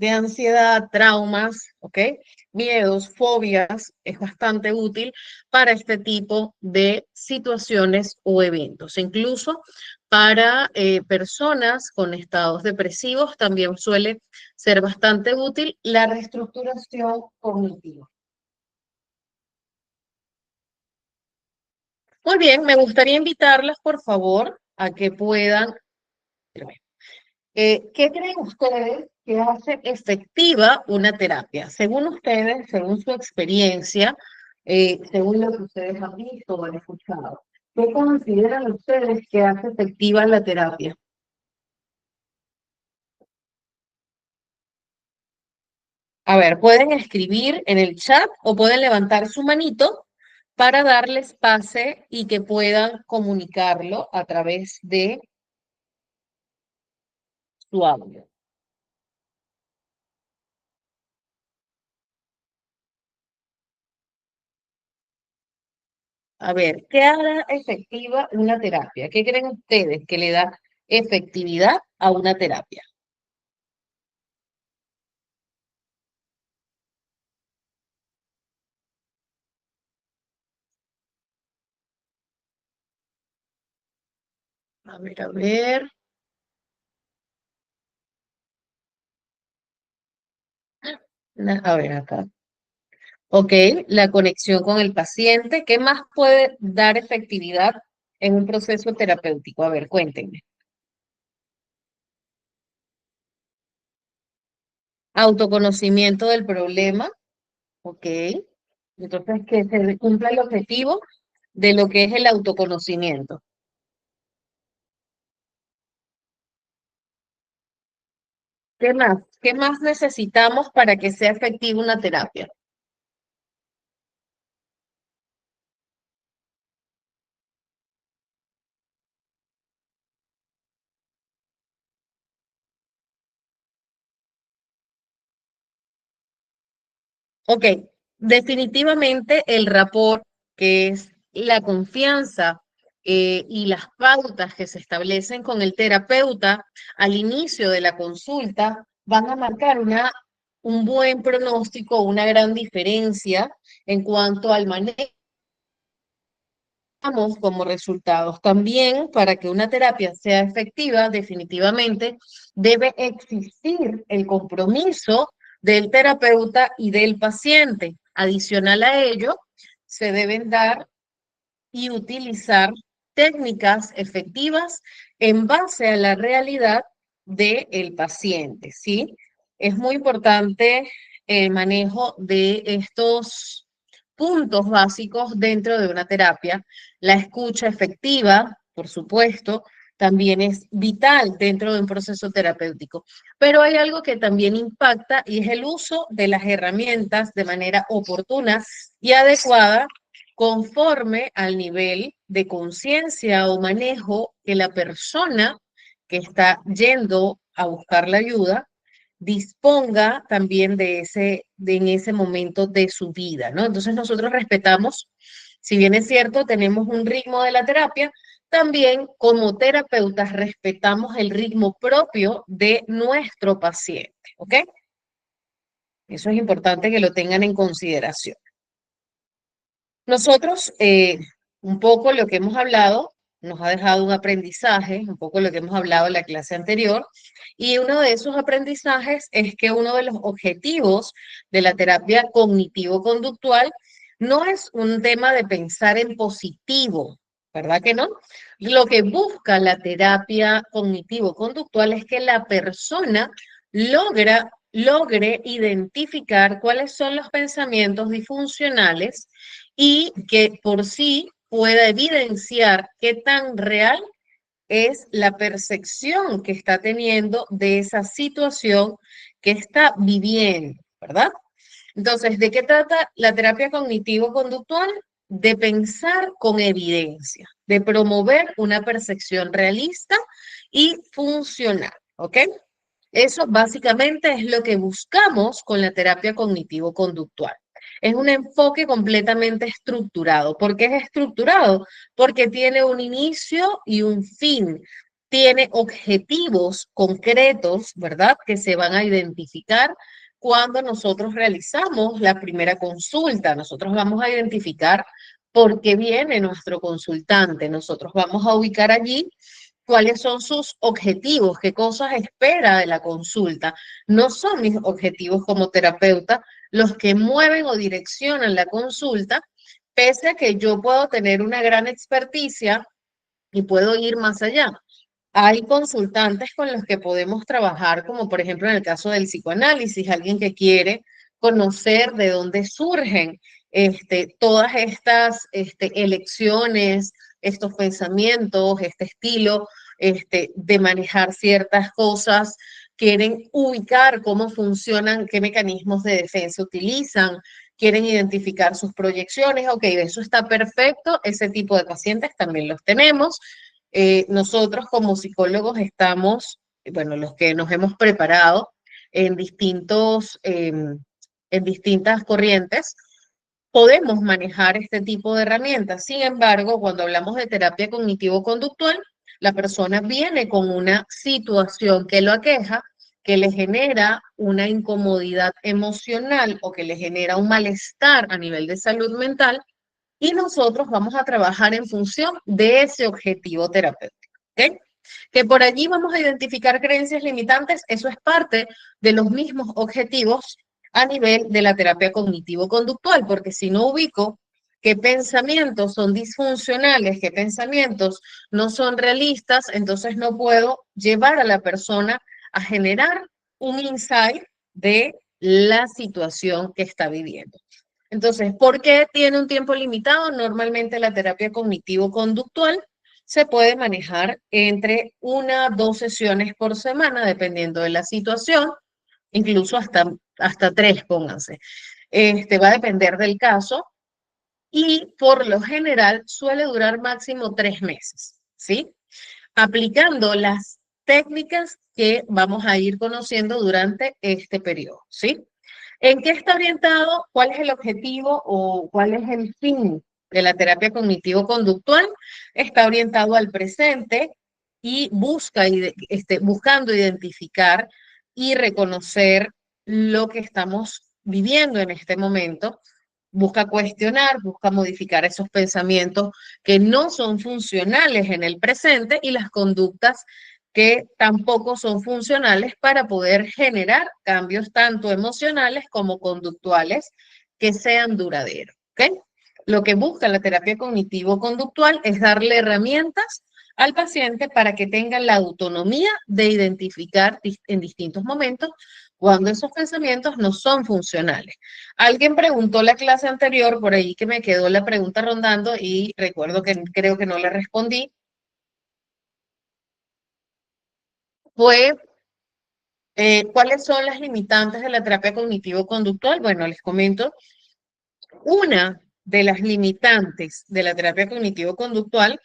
de ansiedad, traumas, ¿ok? Miedos, fobias, es bastante útil para este tipo de situaciones o eventos. Incluso para personas con estados depresivos también suele ser bastante útil la reestructuración cognitiva. Muy bien, me gustaría invitarlas, por favor, a que puedan. ¿Qué creen ustedes que hace efectiva una terapia? Según ustedes, según su experiencia, según lo que ustedes han visto o han escuchado, ¿qué consideran ustedes que hace efectiva la terapia? A ver, pueden escribir en el chat o pueden levantar su manito para darles pase y que puedan comunicarlo a través de su audio. A ver, ¿qué hará efectiva una terapia? ¿Qué creen ustedes que le da efectividad a una terapia? A ver, a ver. A ver acá. Ok, la conexión con el paciente. ¿Qué más puede dar efectividad en un proceso terapéutico? A ver, cuéntenme. Autoconocimiento del problema. Ok. Entonces, que se cumpla el objetivo de lo que es el autoconocimiento. ¿Qué más? ¿Qué más necesitamos para que sea efectiva una terapia? Ok, definitivamente el rapport, que es la confianza y las pautas que se establecen con el terapeuta al inicio de la consulta, van a marcar un buen pronóstico, una gran diferencia en cuanto al manejo como resultados. También, para que una terapia sea efectiva, definitivamente debe existir el compromiso del terapeuta y del paciente. Adicional a ello, se deben dar y utilizar técnicas efectivas en base a la realidad del paciente, ¿sí? Es muy importante el manejo de estos puntos básicos dentro de una terapia. La escucha efectiva, por supuesto, también es vital dentro de un proceso terapéutico. Pero hay algo que también impacta y es el uso de las herramientas de manera oportuna y adecuada conforme al nivel de conciencia o manejo que la persona que está yendo a buscar la ayuda disponga también en ese momento de su vida, ¿no? Entonces nosotros respetamos, si bien es cierto, tenemos un ritmo de la terapia, también como terapeutas respetamos el ritmo propio de nuestro paciente, ¿ok? Eso es importante que lo tengan en consideración. Nosotros, un poco lo que hemos hablado, nos ha dejado un aprendizaje, un poco lo que hemos hablado en la clase anterior, y uno de esos aprendizajes es que uno de los objetivos de la terapia cognitivo-conductual no es un tema de pensar en positivo, ¿verdad que no? Lo que busca la terapia cognitivo-conductual es que la persona logre identificar cuáles son los pensamientos disfuncionales y que por sí pueda evidenciar qué tan real es la percepción que está teniendo de esa situación que está viviendo, ¿verdad? Entonces, ¿de qué trata la terapia cognitivo-conductual? De pensar con evidencia, de promover una percepción realista y funcional, ¿ok? Eso básicamente es lo que buscamos con la terapia cognitivo-conductual. Es un enfoque completamente estructurado. ¿Por qué es estructurado? Porque tiene un inicio y un fin. tiene objetivos concretos, ¿verdad? Que se van a identificar cuando nosotros realizamos la primera consulta. Nosotros vamos a identificar por qué viene nuestro consultante. Nosotros vamos a ubicar allí cuáles son sus objetivos, qué cosas espera de la consulta. No son mis objetivos como terapeuta los que mueven o direccionan la consulta, pese a que yo puedo tener una gran experticia y puedo ir más allá. Hay consultantes con los que podemos trabajar, como por ejemplo en el caso del psicoanálisis, alguien que quiere conocer de dónde surgen todas estas elecciones, estos pensamientos, este estilo de manejar ciertas cosas, quieren ubicar cómo funcionan, qué mecanismos de defensa utilizan, quieren identificar sus proyecciones. Ok, eso está perfecto, ese tipo de pacientes también los tenemos. Nosotros como psicólogos estamos, bueno, los que nos hemos preparado en en distintas corrientes, podemos manejar este tipo de herramientas. Sin embargo, cuando hablamos de terapia cognitivo-conductual, la persona viene con una situación que lo aqueja, que le genera una incomodidad emocional o que le genera un malestar a nivel de salud mental, y nosotros vamos a trabajar en función de ese objetivo terapéutico. ¿Ok? Que por allí vamos a identificar creencias limitantes, eso es parte de los mismos objetivos a nivel de la terapia cognitivo-conductual, porque si no ubico qué pensamientos son disfuncionales, qué pensamientos no son realistas, entonces no puedo llevar a la persona a generar un insight de la situación que está viviendo. Entonces, ¿por qué tiene un tiempo limitado? Normalmente la terapia cognitivo-conductual se puede manejar entre 1 a 2 sesiones por semana, dependiendo de la situación, incluso hasta 3, pónganse. Va a depender del caso y por lo general suele durar máximo 3 meses, ¿sí? Aplicando las técnicas que vamos a ir conociendo durante este periodo, ¿sí? ¿En qué está orientado? ¿Cuál es el objetivo o cuál es el fin de la terapia cognitivo-conductual? Está orientado al presente y buscando identificar y reconocer lo que estamos viviendo en este momento. Busca cuestionar, busca modificar esos pensamientos que no son funcionales en el presente y las conductas que tampoco son funcionales para poder generar cambios tanto emocionales como conductuales que sean duraderos. ¿Okay? Lo que busca la terapia cognitivo-conductual es darle herramientas al paciente para que tenga la autonomía de identificar en distintos momentos cuando esos pensamientos no son funcionales. Alguien preguntó la clase anterior, por ahí que me quedó la pregunta rondando y recuerdo que creo que no le respondí, fue ¿cuáles son las limitantes de la terapia cognitivo-conductual? Bueno, les comento, una de las limitantes de la terapia cognitivo-conductual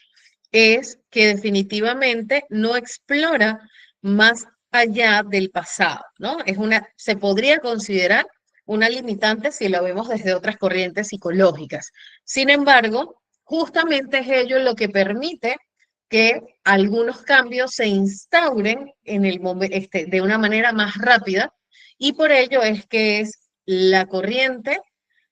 es que definitivamente no explora más allá del pasado, ¿no? Se podría considerar una limitante si lo vemos desde otras corrientes psicológicas. Sin embargo, justamente es ello lo que permite que algunos cambios se instauren en de una manera más rápida, y por ello es que es la corriente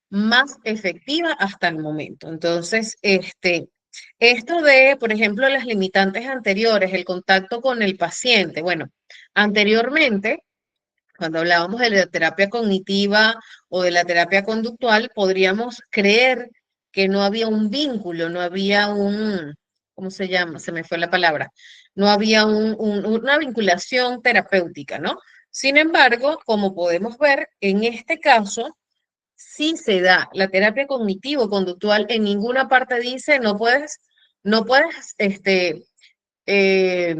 más efectiva hasta el momento. Entonces, esto de, por ejemplo, las limitantes anteriores, el contacto con el paciente. Bueno, anteriormente, cuando hablábamos de la terapia cognitiva o de la terapia conductual, podríamos creer que no había un vínculo, no había ¿cómo se llama? Se me fue la palabra. No había una vinculación terapéutica, ¿no? Sin embargo, como podemos ver, en este caso, sí se da. La terapia cognitivo-conductual en ninguna parte dice no puedes eh,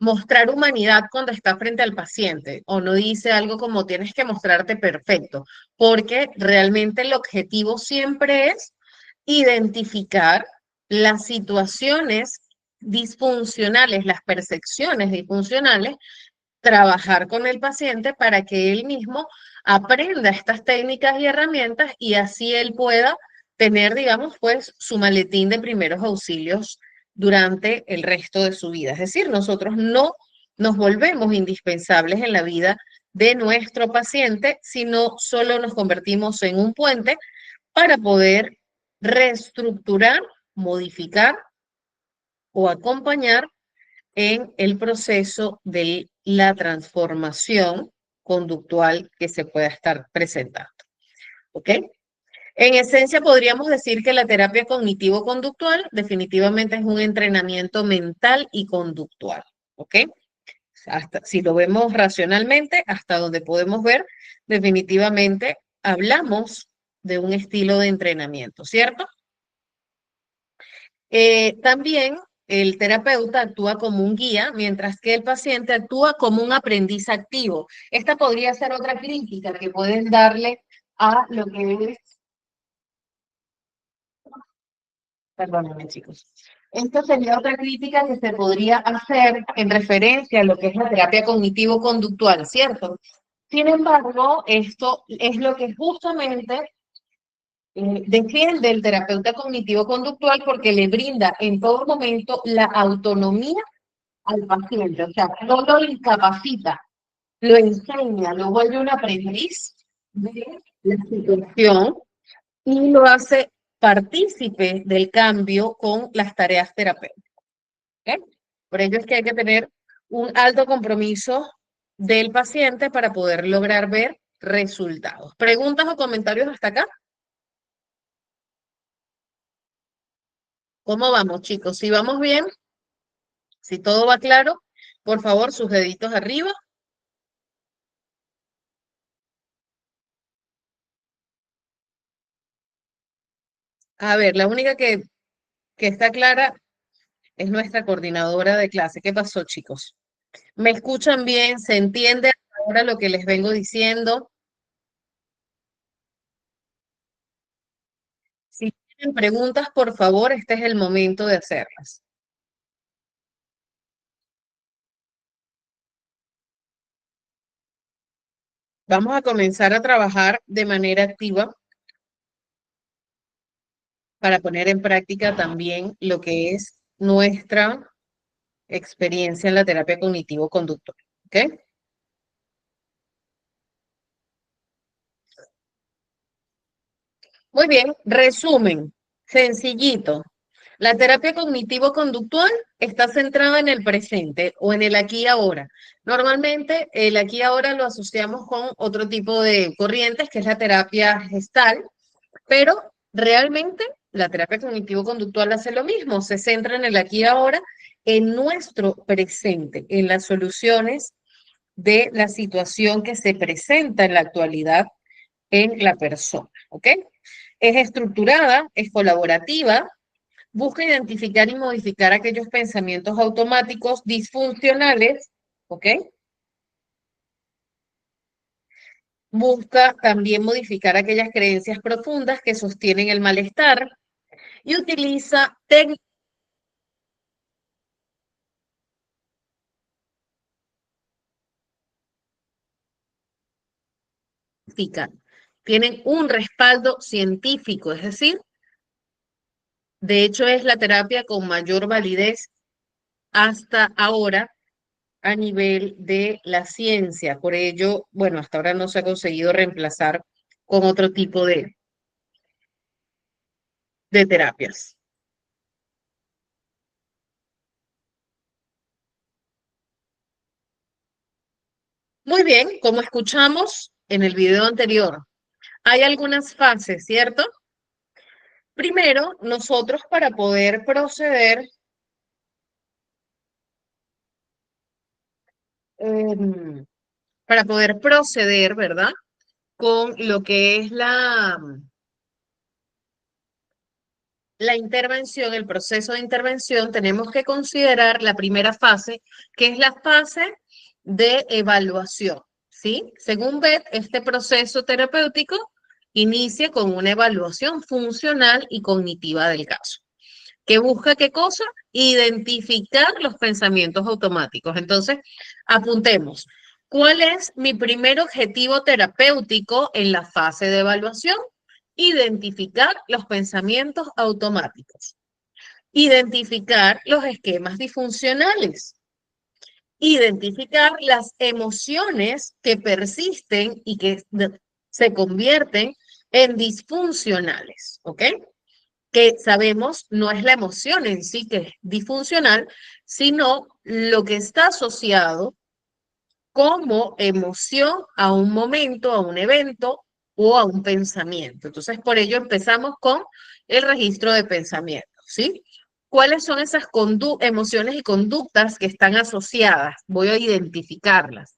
mostrar humanidad cuando está frente al paciente, o no dice algo como tienes que mostrarte perfecto, porque realmente el objetivo siempre es identificar las situaciones disfuncionales, las percepciones disfuncionales, trabajar con el paciente para que él mismo aprenda estas técnicas y herramientas y así él pueda tener, digamos, pues su maletín de primeros auxilios durante el resto de su vida. Es decir, nosotros no nos volvemos indispensables en la vida de nuestro paciente, sino solo nos convertimos en un puente para poder reestructurar, modificar o acompañar en el proceso de la transformación conductual que se pueda estar presentando. ¿Ok? En esencia, podríamos decir que la terapia cognitivo-conductual definitivamente es un entrenamiento mental y conductual. ¿Ok? Hasta, si lo vemos racionalmente, hasta donde podemos ver, definitivamente hablamos de un estilo de entrenamiento, ¿cierto? También el terapeuta actúa como un guía, mientras que el paciente actúa como un aprendiz activo. Esta podría ser otra crítica que pueden darle a lo que es, perdónenme chicos, esta sería otra crítica que se podría hacer en referencia a lo que es la terapia cognitivo-conductual, ¿cierto? Sin embargo, esto es lo que justamente defiende el terapeuta cognitivo-conductual porque le brinda en todo momento la autonomía al paciente, o sea, no lo incapacita, lo enseña, lo vuelve un aprendiz de la situación y lo hace partícipe del cambio con las tareas terapéuticas. ¿Okay? Por ello es que hay que tener un alto compromiso del paciente para poder lograr ver resultados. ¿Preguntas o comentarios hasta acá? ¿Cómo vamos, chicos? ¿Si vamos bien? ¿Si todo va claro? Por favor, sus deditos arriba. A ver, la única que está clara es nuestra coordinadora de clase. ¿Qué pasó, chicos? ¿Me escuchan bien? ¿Se entiende ahora lo que les vengo diciendo? Si tienen preguntas, por favor, este es el momento de hacerlas. Vamos a comenzar a trabajar de manera activa para poner en práctica también lo que es nuestra experiencia en la terapia cognitivo-conductual. ¿Ok? Muy bien, resumen, sencillito. La terapia cognitivo-conductual está centrada en el presente o en el aquí y ahora. Normalmente el aquí y ahora lo asociamos con otro tipo de corrientes, que es la terapia gestal, pero realmente la terapia cognitivo-conductual hace lo mismo, se centra en el aquí y ahora, en nuestro presente, en las soluciones de la situación que se presenta en la actualidad en la persona, ¿ok? Es estructurada, es colaborativa, busca identificar y modificar aquellos pensamientos automáticos disfuncionales, ¿ok? Busca también modificar aquellas creencias profundas que sostienen el malestar y utiliza técnicas, tienen un respaldo científico, es decir, de hecho es la terapia con mayor validez hasta ahora a nivel de la ciencia. Por ello, bueno, hasta ahora no se ha conseguido reemplazar con otro tipo de terapias. Muy bien, como escuchamos en el video anterior, hay algunas fases, ¿cierto? Primero, nosotros para poder proceder, em, ¿verdad? Con lo que es la intervención, el proceso de intervención, tenemos que considerar la primera fase, que es la fase de evaluación, ¿sí? Según BET, este proceso terapéutico inicia con una evaluación funcional y cognitiva del caso, que busca qué cosa? Identificar los pensamientos automáticos. Entonces, apuntemos. ¿Cuál es mi primer objetivo terapéutico en la fase de evaluación? Identificar los pensamientos automáticos. Identificar los esquemas disfuncionales. Identificar las emociones que persisten y que se convierten en disfuncionales, ¿ok? Que sabemos no es la emoción en sí que es disfuncional, sino lo que está asociado como emoción a un momento, a un evento o a un pensamiento. Entonces, por ello empezamos con el registro de pensamientos, ¿sí? ¿Cuáles son esas emociones y conductas que están asociadas? Voy a identificarlas.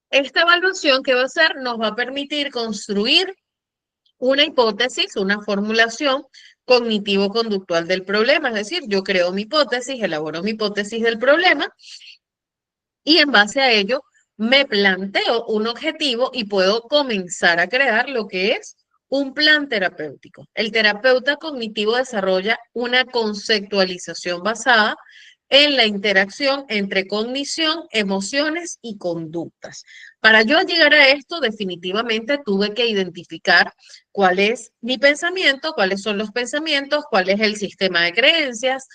Esta evaluación que va a hacer nos va a permitir construir una hipótesis, una formulación cognitivo-conductual del problema. Es decir, yo creo mi hipótesis, elaboro mi hipótesis del problema y en base a ello me planteo un objetivo y puedo comenzar a crear lo que es un plan terapéutico. El terapeuta cognitivo desarrolla una conceptualización basada en la interacción entre cognición, emociones y conductas. Para yo llegar a esto, definitivamente tuve que identificar cuál es mi pensamiento, cuáles son los pensamientos, cuál es el sistema de creencias,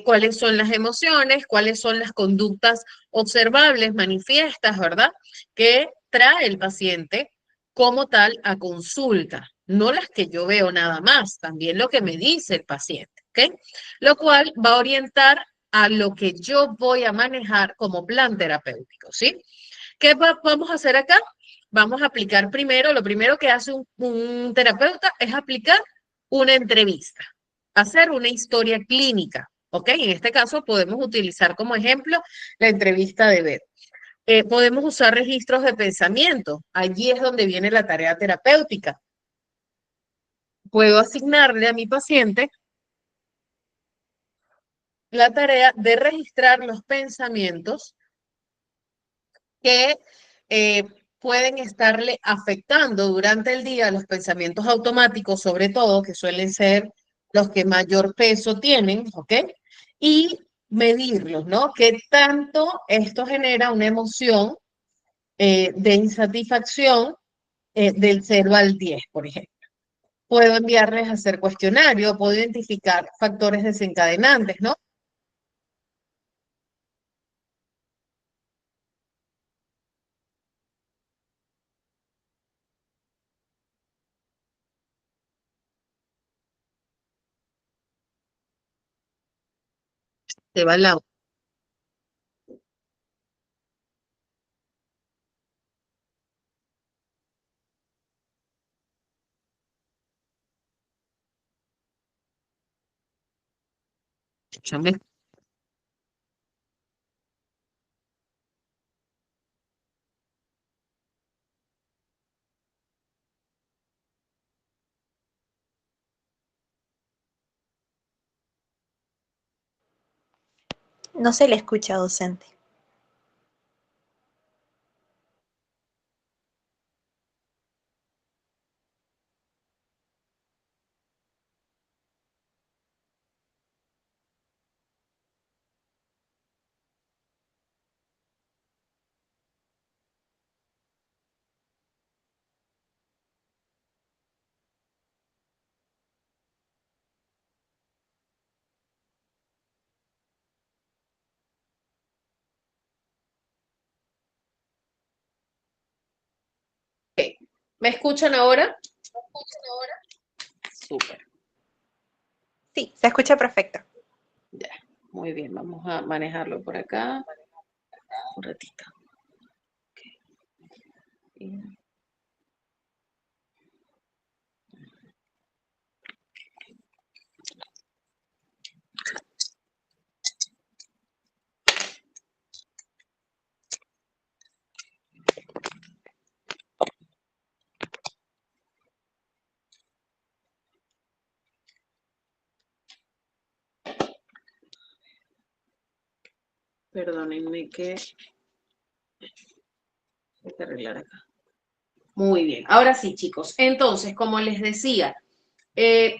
cuáles son las emociones, cuáles son las conductas observables, manifiestas, ¿verdad? Que trae el paciente como tal a consulta, no las que yo veo nada más, también lo que me dice el paciente, ¿ok? Lo cual va a orientar a lo que yo voy a manejar como plan terapéutico, ¿sí? ¿Qué vamos a hacer acá? Vamos a aplicar primero, lo primero que hace un terapeuta es aplicar una entrevista, hacer una historia clínica, ¿ok? En este caso podemos utilizar como ejemplo la entrevista de Beth. Podemos usar registros de pensamiento, allí es donde viene la tarea terapéutica. Puedo asignarle a mi paciente la tarea de registrar los pensamientos que eh, pueden estarle afectando durante el día, los pensamientos automáticos, sobre todo, que suelen ser los que mayor peso tienen, ¿ok? Y medirlos, ¿no? ¿Qué tanto esto genera una emoción de insatisfacción del 0 al 10, por ejemplo? Puedo enviarles a hacer cuestionario, puedo identificar factores desencadenantes, ¿no? Te va la... No se le escucha, docente. ¿Me escuchan ahora? Súper. Sí, se escucha perfecto. Ya, muy bien, vamos a manejarlo por acá un ratito. Okay. Perdónenme que hay que arreglar acá. Muy bien, ahora sí, chicos. Entonces, como les decía,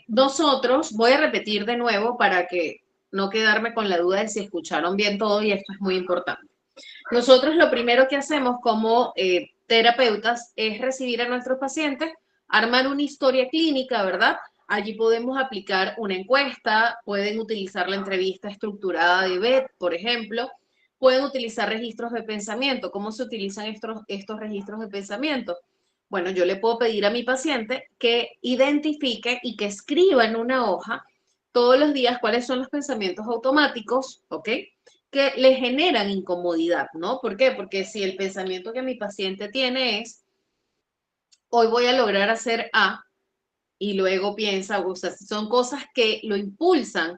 nosotros, voy a repetir de nuevo para que no quedarme con la duda de si escucharon bien todo y esto es muy importante. Nosotros lo primero que hacemos como terapeutas es recibir a nuestros pacientes, armar una historia clínica, ¿verdad? Allí podemos aplicar una encuesta, pueden utilizar la entrevista estructurada de BET, por ejemplo, pueden utilizar registros de pensamiento. ¿Cómo se utilizan estos registros de pensamiento? Bueno, yo le puedo pedir a mi paciente que identifique y que escriba en una hoja todos los días cuáles son los pensamientos automáticos, ¿ok? Que le generan incomodidad, ¿no? ¿Por qué? Porque si el pensamiento que mi paciente tiene es, hoy voy a lograr hacer A, y luego piensa, o sea, son cosas que lo impulsan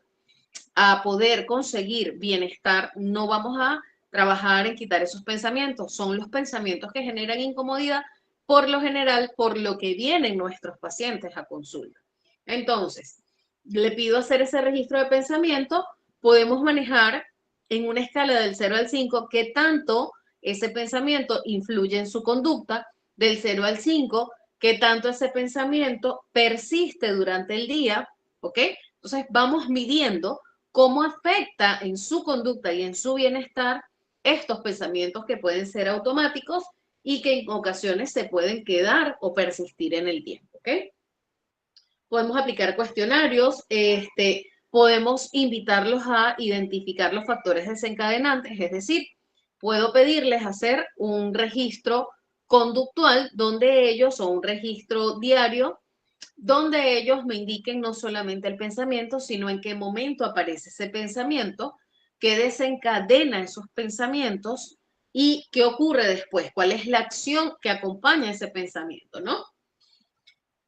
a poder conseguir bienestar, no vamos a trabajar en quitar esos pensamientos, son los pensamientos que generan incomodidad, por lo general, por lo que vienen nuestros pacientes a consulta. Entonces, le pido hacer ese registro de pensamiento, podemos manejar en una escala del 0 al 5 qué tanto ese pensamiento influye en su conducta, del 0 al 5, qué tanto ese pensamiento persiste durante el día, ¿ok? Entonces vamos midiendo cómo afecta en su conducta y en su bienestar estos pensamientos que pueden ser automáticos y que en ocasiones se pueden quedar o persistir en el tiempo, ¿ok? Podemos aplicar cuestionarios, podemos invitarlos a identificar los factores desencadenantes, es decir, puedo pedirles hacer un registro conductual donde ellos, o un registro diario, donde ellos me indiquen no solamente el pensamiento, sino en qué momento aparece ese pensamiento, qué desencadena esos pensamientos y qué ocurre después, cuál es la acción que acompaña ese pensamiento, ¿no?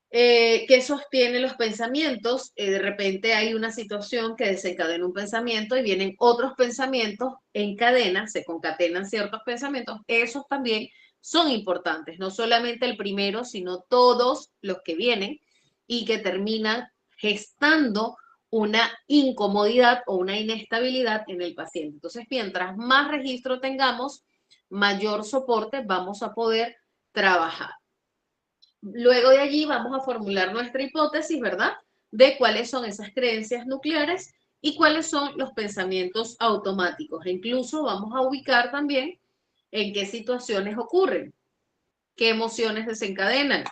¿Qué sostiene los pensamientos? De repente hay una situación que desencadena un pensamiento y vienen otros pensamientos en cadena, se concatenan ciertos pensamientos, esos también son importantes, no solamente el primero, sino todos los que vienen y que terminan gestando una incomodidad o una inestabilidad en el paciente. Entonces, mientras más registro tengamos, mayor soporte vamos a poder trabajar. Luego de allí vamos a formular nuestra hipótesis, ¿verdad? De cuáles son esas creencias nucleares y cuáles son los pensamientos automáticos. E incluso vamos a ubicar también en qué situaciones ocurren, qué emociones desencadenan.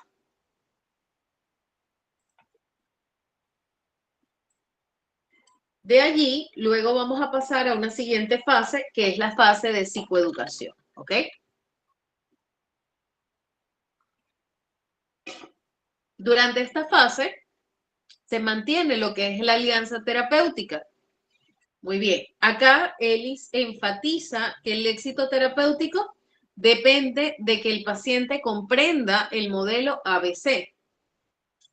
De allí, luego vamos a pasar a una siguiente fase, que es la fase de psicoeducación, ¿ok? Durante esta fase se mantiene lo que es la alianza terapéutica. Muy bien, acá Ellis enfatiza que el éxito terapéutico depende de que el paciente comprenda el modelo ABC,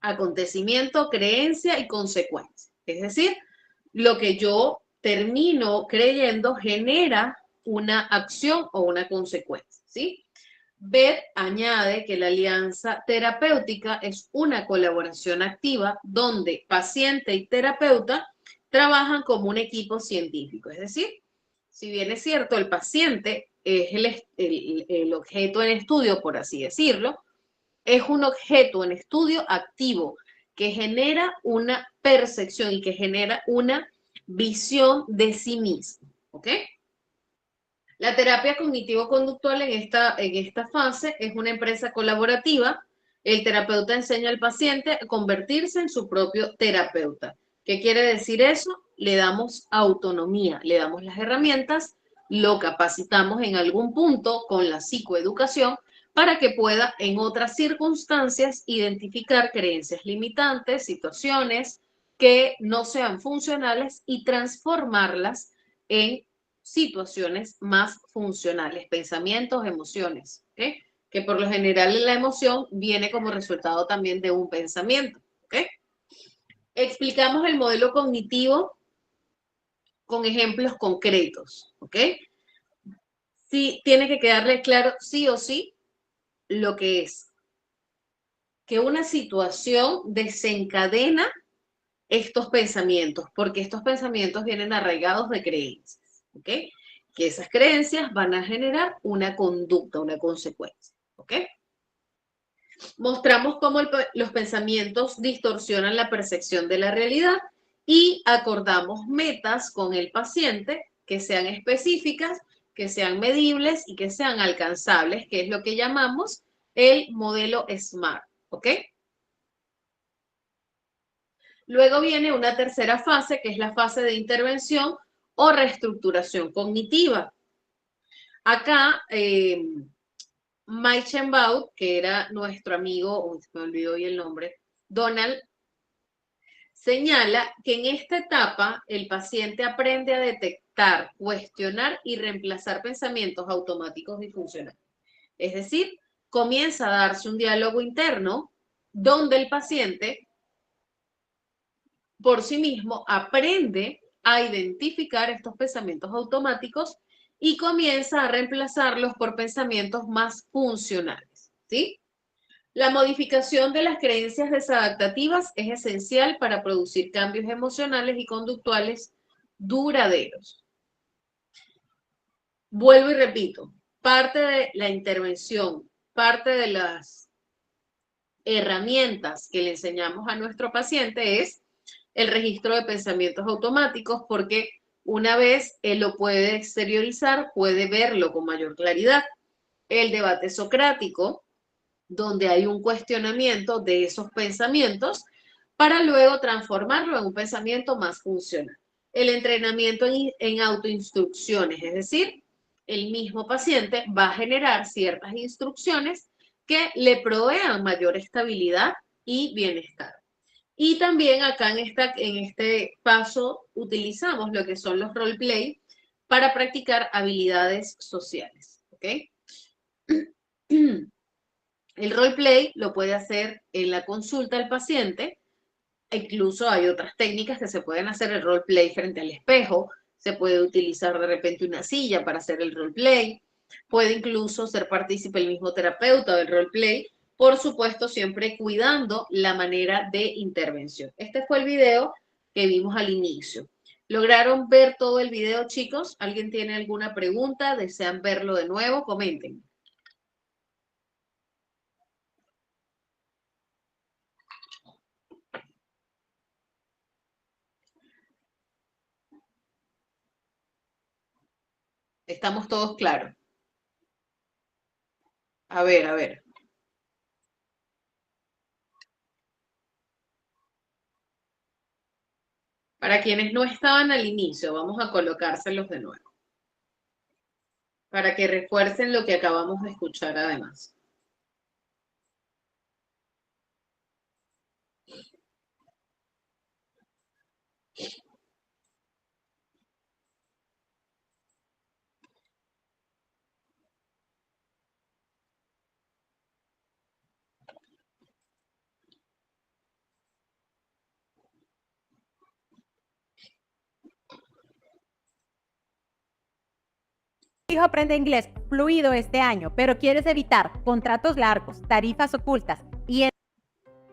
acontecimiento, creencia y consecuencia. Es decir, lo que yo termino creyendo genera una acción o una consecuencia, ¿sí? Beth añade que la alianza terapéutica es una colaboración activa donde paciente y terapeuta trabajan como un equipo científico. Es decir, si bien es cierto, el paciente es el objeto en estudio, por así decirlo, es un objeto en estudio activo que genera una percepción y que genera una visión de sí mismo. ¿Ok? La terapia cognitivo-conductual en esta fase es una empresa colaborativa. El terapeuta enseña al paciente a convertirse en su propio terapeuta. ¿Qué quiere decir eso? Le damos autonomía, le damos las herramientas, lo capacitamos en algún punto con la psicoeducación para que pueda en otras circunstancias identificar creencias limitantes, situaciones que no sean funcionales y transformarlas en situaciones más funcionales, pensamientos, emociones, ¿ok? Que por lo general la emoción viene como resultado también de un pensamiento, ¿ok? Explicamos el modelo cognitivo con ejemplos concretos, ¿ok? Sí, tiene que quedarle claro sí o sí lo que es que una situación desencadena estos pensamientos, porque estos pensamientos vienen arraigados de creencias, ¿ok? Que esas creencias van a generar una conducta, una consecuencia, ¿ok? Mostramos cómo los pensamientos distorsionan la percepción de la realidad y acordamos metas con el paciente que sean específicas, que sean medibles y que sean alcanzables, que es lo que llamamos el modelo SMART, ¿ok? Luego viene una tercera fase, que es la fase de intervención o reestructuración cognitiva. Acá, Mike Chenbaud, que era nuestro amigo, me olvidó hoy el nombre, Donald, señala que en esta etapa el paciente aprende a detectar, cuestionar y reemplazar pensamientos automáticos y funcionales. Es decir, comienza a darse un diálogo interno donde el paciente por sí mismo aprende a identificar estos pensamientos automáticos y comienza a reemplazarlos por pensamientos más funcionales, ¿sí? La modificación de las creencias desadaptativas es esencial para producir cambios emocionales y conductuales duraderos. Vuelvo y repito, parte de la intervención, parte de las herramientas que le enseñamos a nuestro paciente es el registro de pensamientos automáticos, porque una vez él lo puede exteriorizar, puede verlo con mayor claridad. El debate socrático, donde hay un cuestionamiento de esos pensamientos para luego transformarlo en un pensamiento más funcional. El entrenamiento en autoinstrucciones, es decir, el mismo paciente va a generar ciertas instrucciones que le provean mayor estabilidad y bienestar. Y también acá en este paso utilizamos lo que son los roleplay para practicar habilidades sociales. ¿Ok? El roleplay lo puede hacer en la consulta al paciente. Incluso hay otras técnicas que se pueden hacer el roleplay frente al espejo. Se puede utilizar de repente una silla para hacer el roleplay. Puede incluso ser partícipe el mismo terapeuta del roleplay. Por supuesto, siempre cuidando la manera de intervención. Este fue el video que vimos al inicio. ¿Lograron ver todo el video, chicos? ¿Alguien tiene alguna pregunta? ¿Desean verlo de nuevo? Comenten. Estamos todos claros. A ver, a ver. Para quienes no estaban al inicio, vamos a colocárselos de nuevo. Para que refuercen lo que acabamos de escuchar además. Hijo aprende inglés fluido este año, pero quieres evitar contratos largos, tarifas ocultas y...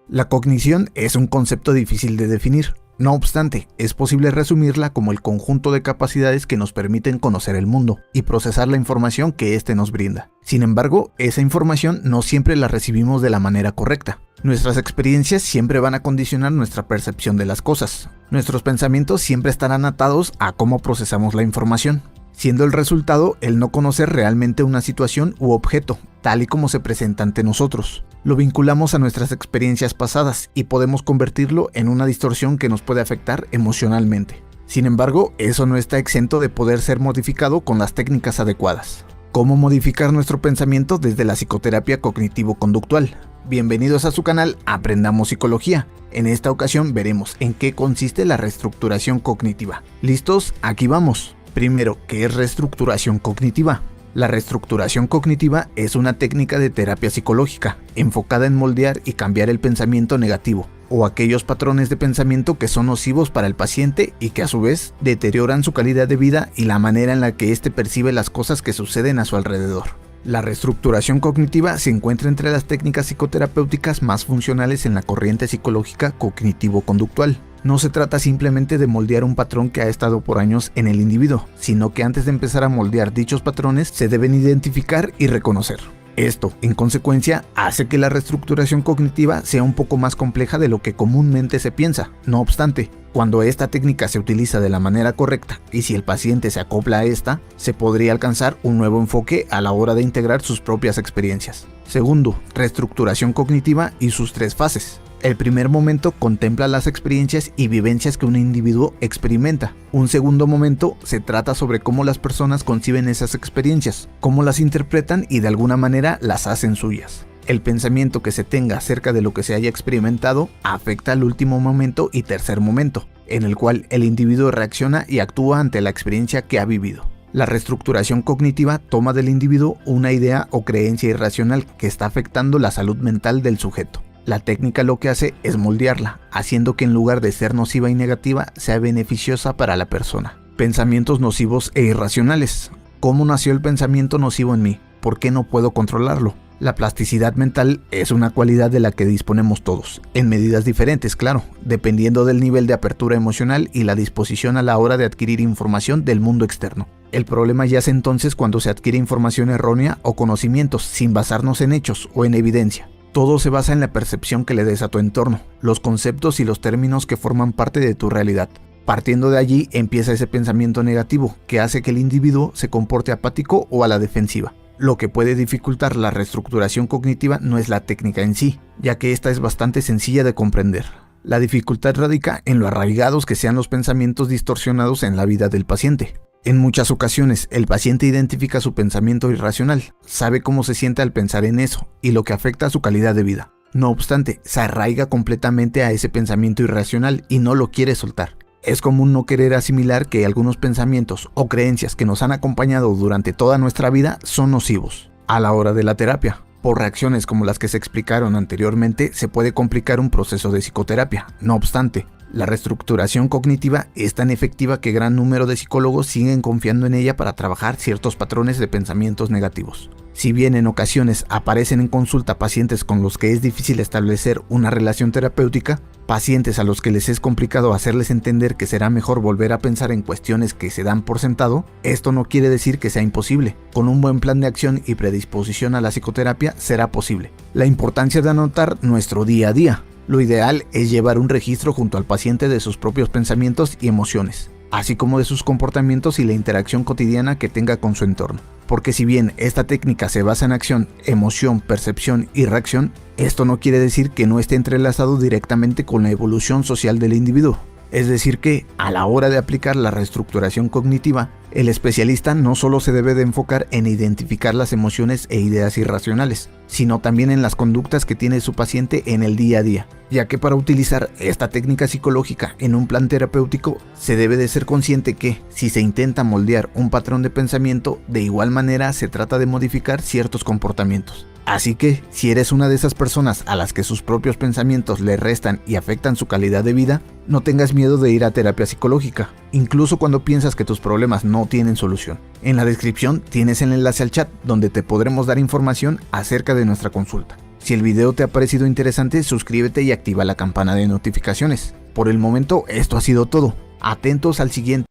La cognición es un concepto difícil de definir. No obstante, es posible resumirla como el conjunto de capacidades que nos permiten conocer el mundo y procesar la información que éste nos brinda. Sin embargo, esa información no siempre la recibimos de la manera correcta. Nuestras experiencias siempre van a condicionar nuestra percepción de las cosas. Nuestros pensamientos siempre estarán atados a cómo procesamos la información, siendo el resultado el no conocer realmente una situación u objeto, tal y como se presenta ante nosotros. Lo vinculamos a nuestras experiencias pasadas y podemos convertirlo en una distorsión que nos puede afectar emocionalmente. Sin embargo, eso no está exento de poder ser modificado con las técnicas adecuadas. ¿Cómo modificar nuestro pensamiento desde la psicoterapia cognitivo-conductual? Bienvenidos a su canal Aprendamos Psicología. En esta ocasión veremos en qué consiste la reestructuración cognitiva. ¿Listos? Aquí vamos. Primero, ¿qué es reestructuración cognitiva? La reestructuración cognitiva es una técnica de terapia psicológica enfocada en moldear y cambiar el pensamiento negativo o aquellos patrones de pensamiento que son nocivos para el paciente y que a su vez deterioran su calidad de vida y la manera en la que éste percibe las cosas que suceden a su alrededor. La reestructuración cognitiva se encuentra entre las técnicas psicoterapéuticas más funcionales en la corriente psicológica cognitivo-conductual. No se trata simplemente de moldear un patrón que ha estado por años en el individuo, sino que antes de empezar a moldear dichos patrones se deben identificar y reconocer. Esto, en consecuencia, hace que la reestructuración cognitiva sea un poco más compleja de lo que comúnmente se piensa. No obstante, cuando esta técnica se utiliza de la manera correcta y si el paciente se acopla a esta, se podría alcanzar un nuevo enfoque a la hora de integrar sus propias experiencias. Segundo, reestructuración cognitiva y sus tres fases. El primer momento contempla las experiencias y vivencias que un individuo experimenta. Un segundo momento se trata sobre cómo las personas conciben esas experiencias, cómo las interpretan y de alguna manera las hacen suyas. El pensamiento que se tenga acerca de lo que se haya experimentado afecta al último momento y tercer momento, en el cual el individuo reacciona y actúa ante la experiencia que ha vivido. La reestructuración cognitiva toma del individuo una idea o creencia irracional que está afectando la salud mental del sujeto. La técnica lo que hace es moldearla, haciendo que en lugar de ser nociva y negativa, sea beneficiosa para la persona. Pensamientos nocivos e irracionales. ¿Cómo nació el pensamiento nocivo en mí? ¿Por qué no puedo controlarlo? La plasticidad mental es una cualidad de la que disponemos todos, en medidas diferentes, claro, dependiendo del nivel de apertura emocional y la disposición a la hora de adquirir información del mundo externo. El problema yace entonces cuando se adquiere información errónea o conocimientos sin basarnos en hechos o en evidencia. Todo se basa en la percepción que le des a tu entorno, los conceptos y los términos que forman parte de tu realidad. Partiendo de allí empieza ese pensamiento negativo que hace que el individuo se comporte apático o a la defensiva. Lo que puede dificultar la reestructuración cognitiva no es la técnica en sí, ya que esta es bastante sencilla de comprender. La dificultad radica en lo arraigados que sean los pensamientos distorsionados en la vida del paciente. En muchas ocasiones, el paciente identifica su pensamiento irracional, sabe cómo se siente al pensar en eso y lo que afecta a su calidad de vida. No obstante, se arraiga completamente a ese pensamiento irracional y no lo quiere soltar. Es común no querer asimilar que algunos pensamientos o creencias que nos han acompañado durante toda nuestra vida son nocivos. A la hora de la terapia, por reacciones como las que se explicaron anteriormente, se puede complicar un proceso de psicoterapia. No obstante, la reestructuración cognitiva es tan efectiva que gran número de psicólogos siguen confiando en ella para trabajar ciertos patrones de pensamientos negativos. Si bien en ocasiones aparecen en consulta pacientes con los que es difícil establecer una relación terapéutica, pacientes a los que les es complicado hacerles entender que será mejor volver a pensar en cuestiones que se dan por sentado, esto no quiere decir que sea imposible. Con un buen plan de acción y predisposición a la psicoterapia será posible. La importancia de anotar nuestro día a día. Lo ideal es llevar un registro junto al paciente de sus propios pensamientos y emociones, así como de sus comportamientos y la interacción cotidiana que tenga con su entorno. Porque si bien esta técnica se basa en acción, emoción, percepción y reacción, esto no quiere decir que no esté entrelazado directamente con la evolución social del individuo. Es decir que, a la hora de aplicar la reestructuración cognitiva, el especialista no solo se debe de enfocar en identificar las emociones e ideas irracionales, sino también en las conductas que tiene su paciente en el día a día, ya que para utilizar esta técnica psicológica en un plan terapéutico, se debe de ser consciente que, si se intenta moldear un patrón de pensamiento, de igual manera se trata de modificar ciertos comportamientos. Así que, si eres una de esas personas a las que sus propios pensamientos le restan y afectan su calidad de vida, no tengas miedo de ir a terapia psicológica, incluso cuando piensas que tus problemas no tienen solución. En la descripción tienes el enlace al chat donde te podremos dar información acerca de nuestra consulta. Si el video te ha parecido interesante, suscríbete y activa la campana de notificaciones. Por el momento, esto ha sido todo. Atentos al siguiente.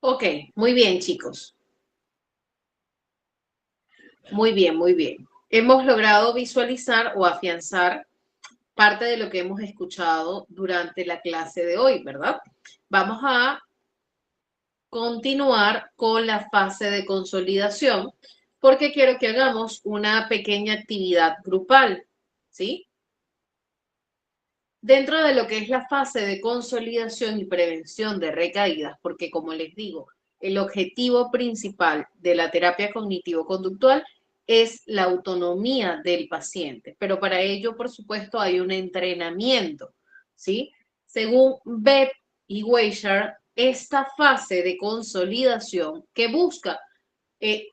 Ok, muy bien, chicos. Muy bien, muy bien. Hemos logrado visualizar o afianzar parte de lo que hemos escuchado durante la clase de hoy, ¿verdad? Vamos a continuar con la fase de consolidación porque quiero que hagamos una pequeña actividad grupal, ¿sí? Dentro de lo que es la fase de consolidación y prevención de recaídas, porque como les digo, el objetivo principal de la terapia cognitivo-conductual es la autonomía del paciente, pero para ello, por supuesto, hay un entrenamiento, ¿sí? Según Beth y Weichert, esta fase de consolidación que busca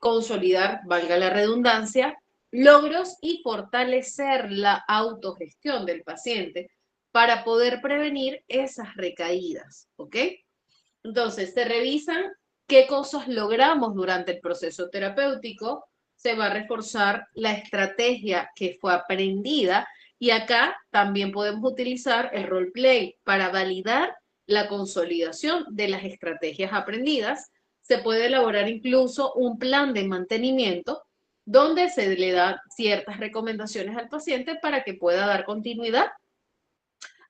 consolidar, valga la redundancia, logros y fortalecer la autogestión del paciente para poder prevenir esas recaídas, ¿ok? Entonces, se revisan qué cosas logramos durante el proceso terapéutico, se va a reforzar la estrategia que fue aprendida y acá también podemos utilizar el roleplay para validar la consolidación de las estrategias aprendidas. Se puede elaborar incluso un plan de mantenimiento donde se le da ciertas recomendaciones al paciente para que pueda dar continuidad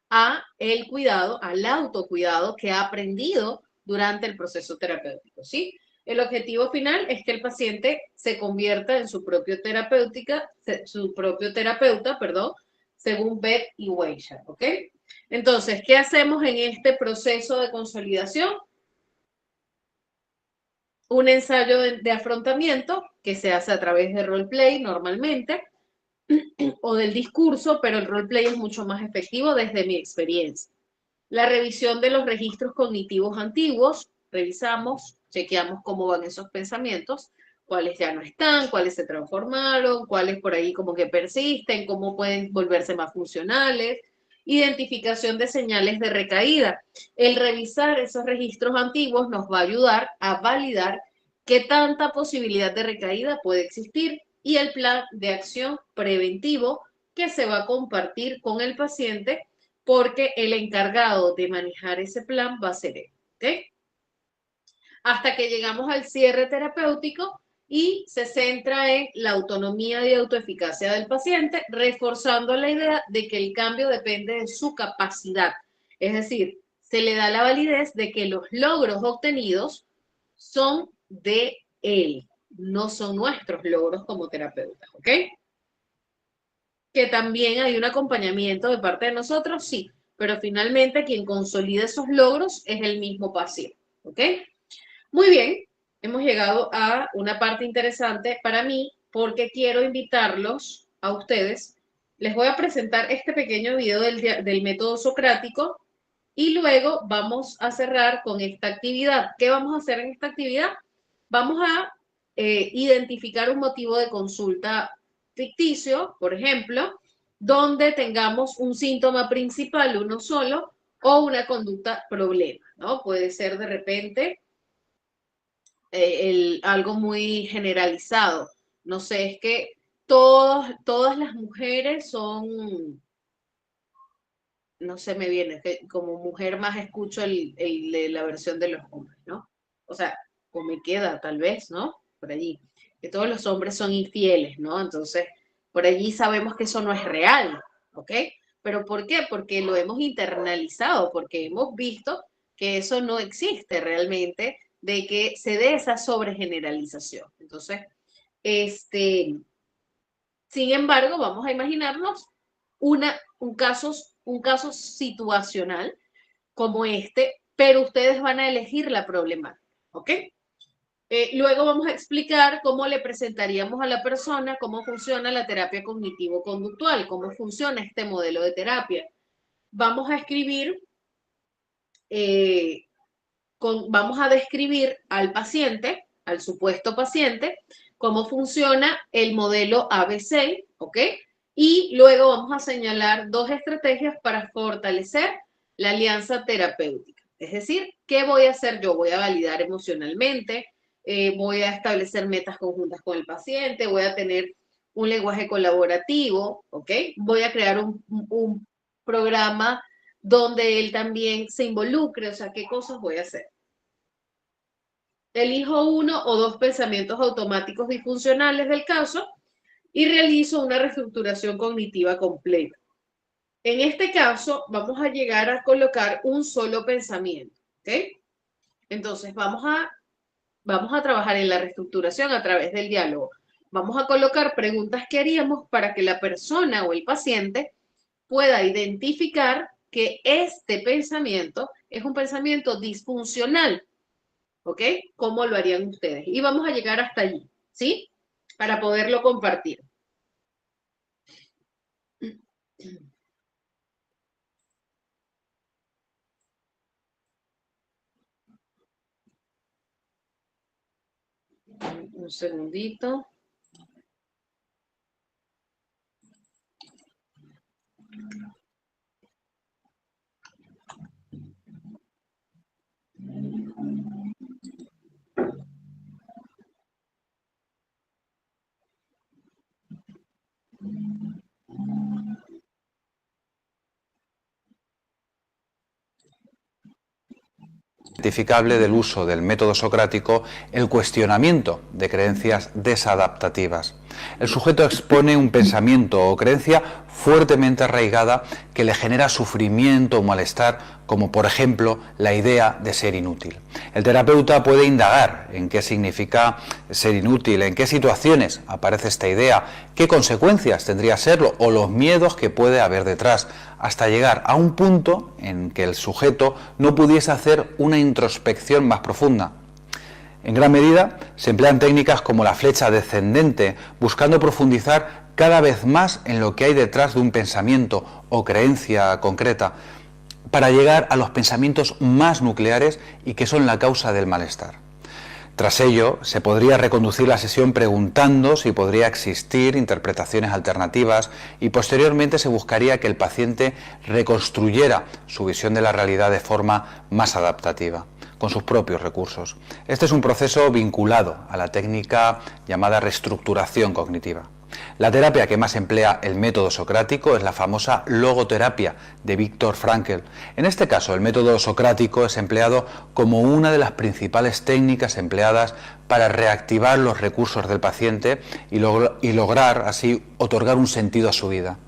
a el cuidado, al autocuidado que ha aprendido durante el proceso terapéutico, ¿sí? El objetivo final es que el paciente se convierta en su propio terapeuta, perdón, según Beck y Weishart, ¿ok? Entonces, ¿qué hacemos en este proceso de consolidación? Un ensayo de afrontamiento que se hace a través de roleplay normalmente, o del discurso, pero el roleplay es mucho más efectivo desde mi experiencia. La revisión de los registros cognitivos antiguos, revisamos, chequeamos cómo van esos pensamientos, cuáles ya no están, cuáles se transformaron, cuáles por ahí como que persisten, cómo pueden volverse más funcionales. Identificación de señales de recaída. El revisar esos registros antiguos nos va a ayudar a validar qué tanta posibilidad de recaída puede existir y el plan de acción preventivo que se va a compartir con el paciente porque el encargado de manejar ese plan va a ser él, ¿ok? Hasta que llegamos al cierre terapéutico y se centra en la autonomía y autoeficacia del paciente, reforzando la idea de que el cambio depende de su capacidad. Es decir, se le da la validez de que los logros obtenidos son de él, no son nuestros logros como terapeutas, ¿ok? Que también hay un acompañamiento de parte de nosotros, sí, pero finalmente quien consolida esos logros es el mismo paciente, ¿ok? Muy bien, hemos llegado a una parte interesante para mí porque quiero invitarlos a ustedes. Les voy a presentar este pequeño video del método socrático y luego vamos a cerrar con esta actividad. ¿Qué vamos a hacer en esta actividad? Vamos a identificar un motivo de consulta ficticio, por ejemplo, donde tengamos un síntoma principal, uno solo, o una conducta problema, ¿no? Puede ser de repente algo muy generalizado. No sé, es que todas las mujeres son, no se me viene, que como mujer más escucho la versión de los hombres, ¿no? O sea, o me queda tal vez, ¿no? Por allí, que todos los hombres son infieles, ¿no? Entonces, por allí sabemos que eso no es real, ¿ok? ¿Pero por qué? Porque lo hemos internalizado, porque hemos visto que eso no existe realmente, de que se dé esa sobregeneralización. Entonces, sin embargo, vamos a imaginarnos un caso situacional como este, pero ustedes van a elegir la problemática, ¿ok? Luego vamos a explicar cómo le presentaríamos a la persona cómo funciona la terapia cognitivo-conductual, cómo funciona este modelo de terapia. Vamos a escribir, vamos a describir al paciente, al supuesto paciente, cómo funciona el modelo ABC, ¿ok? Y luego vamos a señalar dos estrategias para fortalecer la alianza terapéutica. Es decir, ¿qué voy a hacer yo? Voy a validar emocionalmente, voy a establecer metas conjuntas con el paciente, voy a tener un lenguaje colaborativo, ¿ok? Voy a crear un programa donde él también se involucre, o sea, ¿qué cosas voy a hacer? Elijo uno o dos pensamientos automáticos disfuncionales del caso y realizo una reestructuración cognitiva completa. En este caso, vamos a llegar a colocar un solo pensamiento, ¿ok? Entonces, vamos a trabajar en la reestructuración a través del diálogo. Vamos a colocar preguntas que haríamos para que la persona o el paciente pueda identificar que este pensamiento es un pensamiento disfuncional, ¿ok? ¿Cómo lo harían ustedes? Y vamos a llegar hasta allí, ¿sí? Para poderlo compartir. Un segundito. Identificable del uso del método socrático el cuestionamiento de creencias desadaptativas. El sujeto expone un pensamiento o creencia fuertemente arraigada que le genera sufrimiento o malestar, como por ejemplo la idea de ser inútil. El terapeuta puede indagar en qué significa ser inútil, en qué situaciones aparece esta idea, qué consecuencias tendría serlo o los miedos que puede haber detrás, hasta llegar a un punto en que el sujeto no pudiese hacer una introspección más profunda. En gran medida se emplean técnicas como la flecha descendente, buscando profundizar cada vez más en lo que hay detrás de un pensamiento o creencia concreta, para llegar a los pensamientos más nucleares y que son la causa del malestar. Tras ello, se podría reconducir la sesión preguntando si podría existir interpretaciones alternativas y posteriormente se buscaría que el paciente reconstruyera su visión de la realidad de forma más adaptativa, con sus propios recursos. Este es un proceso vinculado a la técnica llamada reestructuración cognitiva. La terapia que más emplea el método socrático es la famosa logoterapia de Viktor Frankl. En este caso, el método socrático es empleado como una de las principales técnicas empleadas para reactivar los recursos del paciente y lograr así otorgar un sentido a su vida.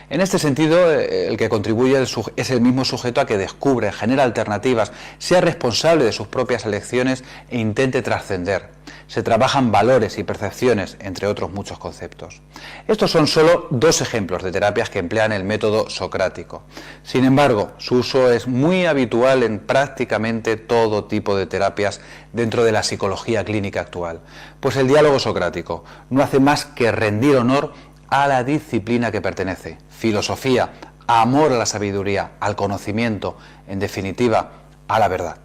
En este sentido, el que contribuye es el mismo sujeto a que descubre, genera alternativas, sea responsable de sus propias elecciones e intente trascender. Se trabajan valores y percepciones, entre otros muchos conceptos. Estos son solo dos ejemplos de terapias que emplean el método socrático. Sin embargo, su uso es muy habitual en prácticamente todo tipo de terapias dentro de la psicología clínica actual, pues el diálogo socrático no hace más que rendir honor a la disciplina que pertenece, filosofía, amor a la sabiduría, al conocimiento, en definitiva, a la verdad.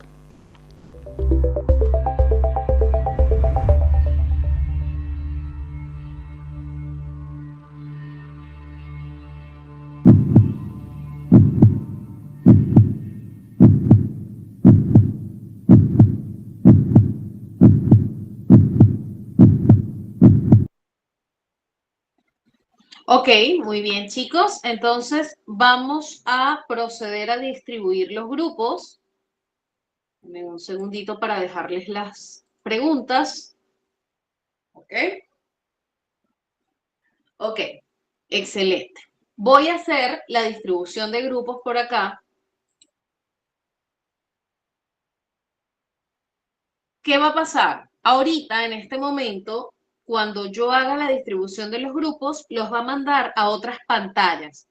Ok, muy bien, chicos. Entonces vamos a proceder a distribuir los grupos. Dame un segundito para dejarles las preguntas. Ok. Ok, excelente. Voy a hacer la distribución de grupos por acá. ¿Qué va a pasar? Ahorita, en este momento, cuando yo haga la distribución de los grupos, los va a mandar a otras pantallas,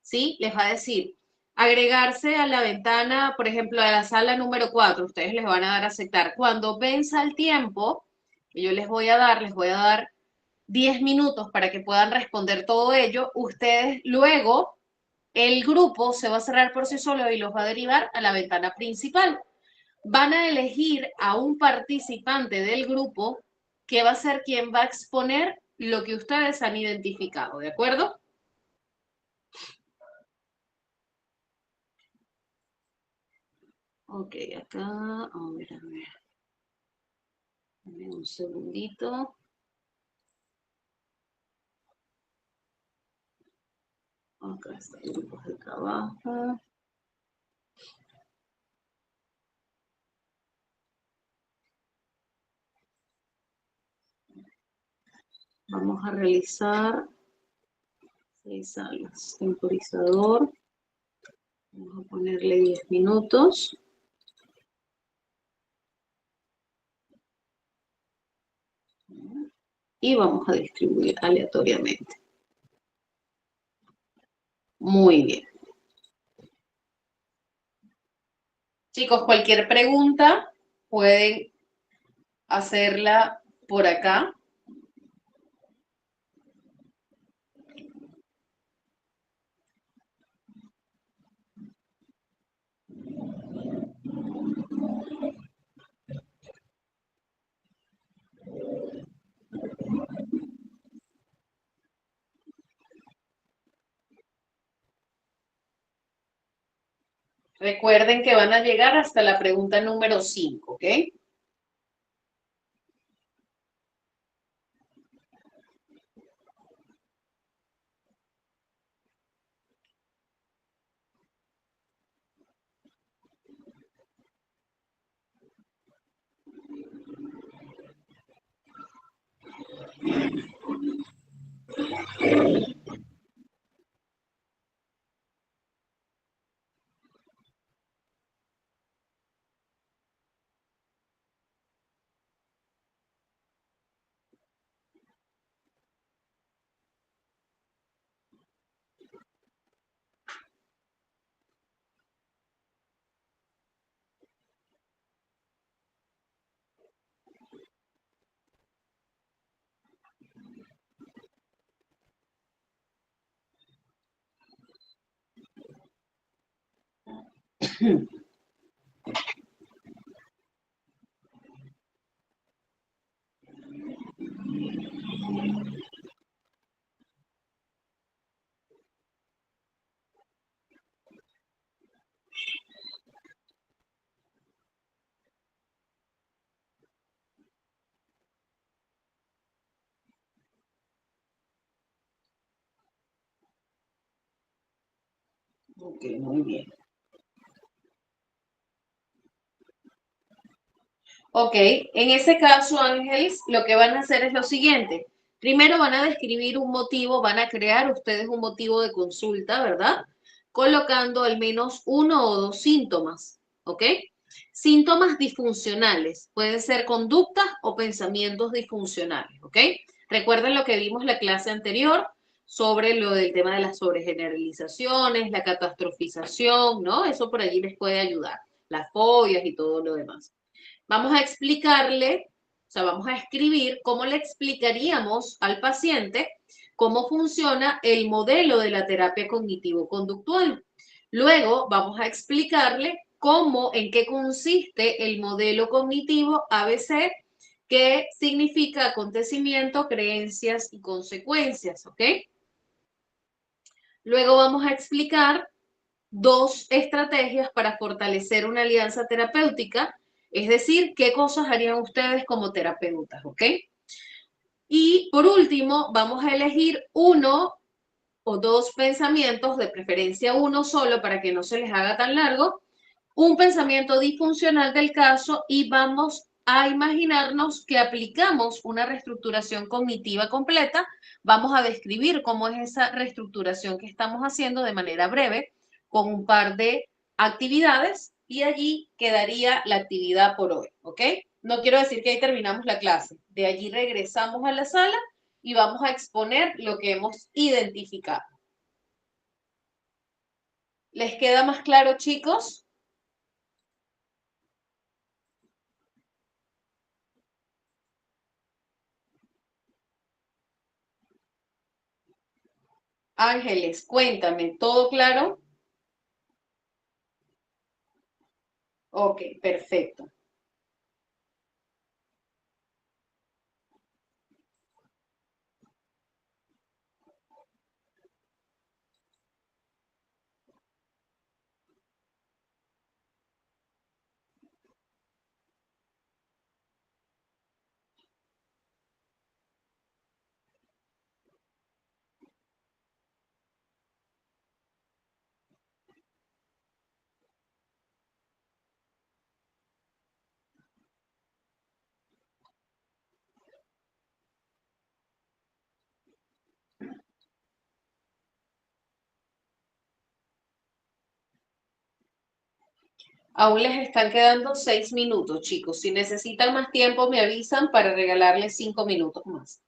¿sí? Les va a decir, agregarse a la ventana, por ejemplo, a la sala número 4. Ustedes les van a dar a aceptar. Cuando venza el tiempo que yo les voy a dar 10 minutos para que puedan responder todo ello. Ustedes luego, el grupo se va a cerrar por sí solo y los va a derivar a la ventana principal. Van a elegir a un participante del grupo que va a ser quien va a exponer lo que ustedes han identificado, ¿de acuerdo? Ok, acá, a ver, a ver. Dame un segundito. Acá está el grupo de trabajo. Vamos a realizar 6 salas. Temporizador. Vamos a ponerle 10 minutos. Y vamos a distribuir aleatoriamente. Muy bien. Chicos, cualquier pregunta pueden hacerla por acá. Recuerden que van a llegar hasta la pregunta número 5, ¿ok? Ok, muy bien. Ok, en ese caso, Ángeles, lo que van a hacer es lo siguiente. Primero van a describir un motivo, van a crear ustedes un motivo de consulta, ¿verdad? Colocando al menos uno o dos síntomas, ¿ok? Síntomas disfuncionales, pueden ser conductas o pensamientos disfuncionales, ¿ok? Recuerden lo que vimos la clase anterior sobre lo del tema de las sobregeneralizaciones, la catastrofización, ¿no? Eso por allí les puede ayudar, las fobias y todo lo demás. Vamos a explicarle, o sea, vamos a escribir cómo le explicaríamos al paciente cómo funciona el modelo de la terapia cognitivo-conductual. Luego vamos a explicarle cómo, en qué consiste el modelo cognitivo ABC, qué significa acontecimiento, creencias y consecuencias, ¿ok? Luego vamos a explicar dos estrategias para fortalecer una alianza terapéutica, es decir, qué cosas harían ustedes como terapeutas, ¿ok? Y por último, vamos a elegir uno o dos pensamientos, de preferencia uno solo para que no se les haga tan largo, un pensamiento disfuncional del caso y vamos a imaginarnos que aplicamos una reestructuración cognitiva completa. Vamos a describir cómo es esa reestructuración que estamos haciendo de manera breve con un par de actividades y allí quedaría la actividad por hoy, ¿ok? No quiero decir que ahí terminamos la clase. De allí regresamos a la sala y vamos a exponer lo que hemos identificado. ¿Les queda más claro, chicos? Ángeles, cuéntame, ¿todo claro? Ok, perfecto. Aún les están quedando 6 minutos, chicos. Si necesitan más tiempo, me avisan para regalarles 5 minutos más.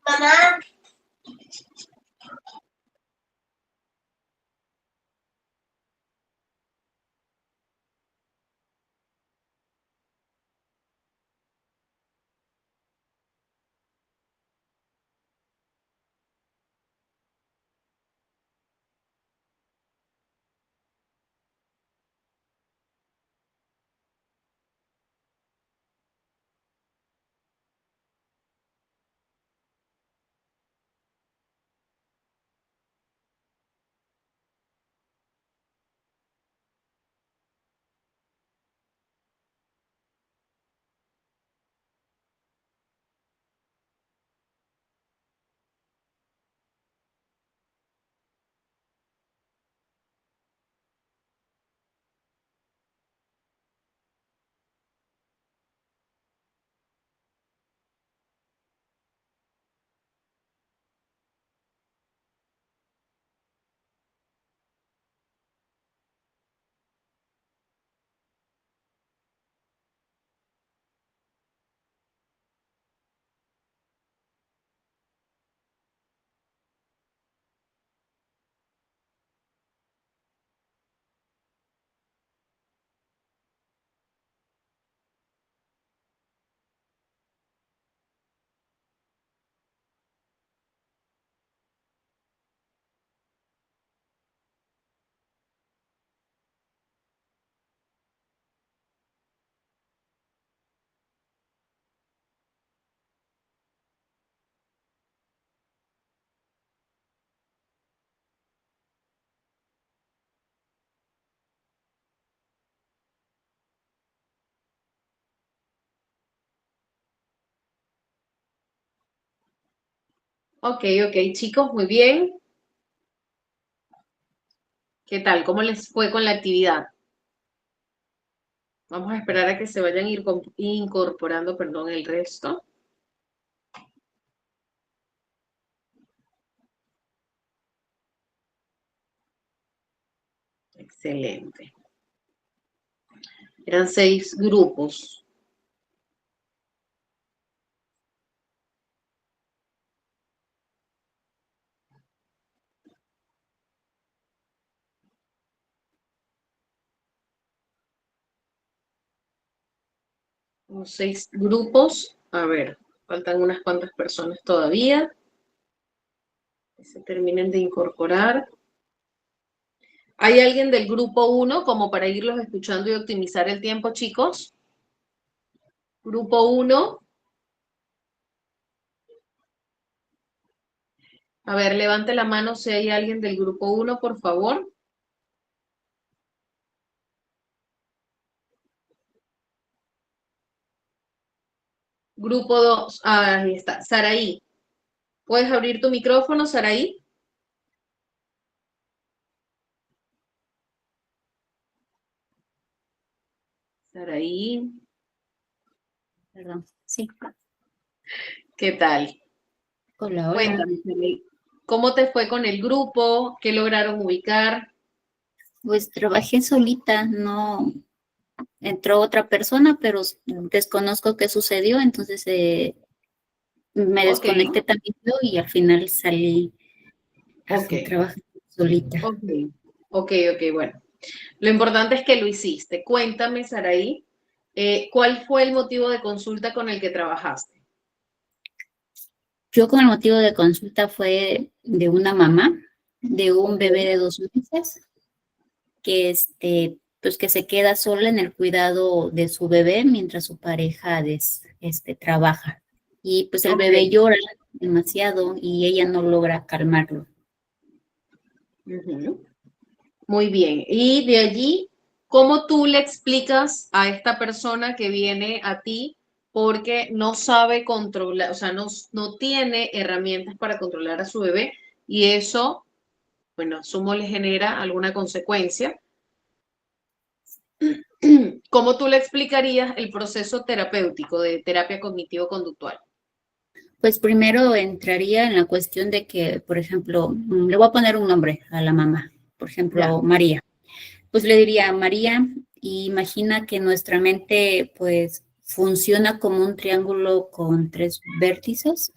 Mamá. Ok, chicos, muy bien. ¿Qué tal? ¿Cómo les fue con la actividad? Vamos a esperar a que se vayan incorporando, perdón, el resto. Excelente. Eran 6 grupos. Los 6 grupos. A ver, faltan unas cuantas personas todavía. Que se terminen de incorporar. ¿Hay alguien del grupo 1 como para irlos escuchando y optimizar el tiempo, chicos? Grupo 1. A ver, levante la mano si hay alguien del grupo 1, por favor. Grupo 2. Ahí está. Saraí. ¿Puedes abrir tu micrófono, Saraí? Saraí. Perdón, sí. ¿Qué tal? Hola, hola. Cuéntame, Saraí, ¿cómo te fue con el grupo? ¿Qué lograron ubicar? Pues trabajé solita, no entró otra persona, pero desconozco qué sucedió, entonces me Ok, desconecté también yo y al final salí a ok, trabajar solita. ok, bueno. Lo importante es que lo hiciste. Cuéntame, Saraí, ¿cuál fue el motivo de consulta con el que trabajaste? Yo con el motivo de consulta fue de una mamá, de un bebé de 2 meses, que pues que se queda sola en el cuidado de su bebé mientras su pareja trabaja. Y pues el Ok. bebé llora demasiado y ella no logra calmarlo. Ujú. Muy bien. Y de allí, ¿cómo tú le explicas a esta persona que viene a ti porque no sabe controlar, o sea, no tiene herramientas para controlar a su bebé y eso, bueno, asumo le genera alguna consecuencia? ¿Cómo tú le explicarías el proceso terapéutico de terapia cognitivo-conductual? Pues primero entraría en la cuestión de que, por ejemplo, le voy a poner un nombre a la mamá, por Ya. ejemplo, María. Pues le diría, María, imagina que nuestra mente pues funciona como un triángulo con 3 vértices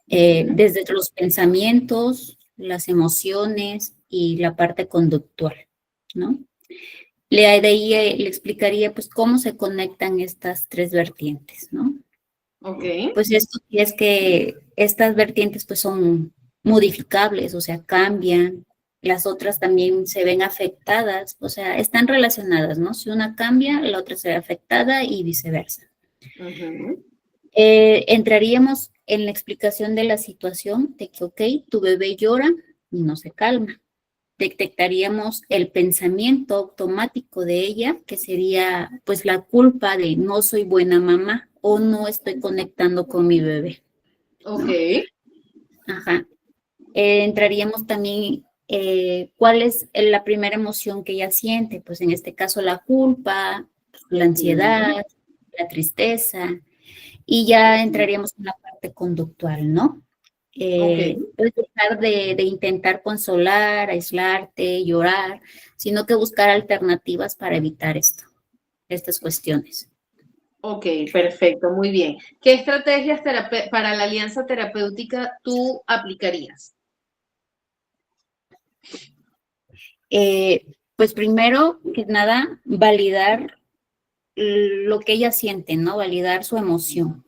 desde los pensamientos, las emociones y la parte conductual, ¿no? De ahí le explicaría pues cómo se conectan estas tres vertientes, ¿no? Ok. Pues esto es que estas vertientes pues son modificables, o sea, cambian, las otras también se ven afectadas, o sea, están relacionadas, ¿no? Si una cambia, la otra se ve afectada y viceversa. Ujú. Entraríamos en la explicación de la situación de que, ok, tu bebé llora y no se calma. Detectaríamos el pensamiento automático de ella, que sería pues la culpa de no soy buena mamá o no estoy conectando con mi bebé. Ok. Ajá. Entraríamos también, ¿cuál es la primera emoción que ella siente? Pues en este caso la culpa, la ansiedad, la tristeza, y ya entraríamos en la parte conductual, ¿no? Puedes dejar de intentar consolar, aislarte, llorar, sino que buscar alternativas para evitar estas cuestiones. Ok, perfecto, muy bien. ¿Qué estrategias para la alianza terapéutica tú aplicarías? Pues primero que nada, validar lo que ella siente, ¿no? Validar su emoción.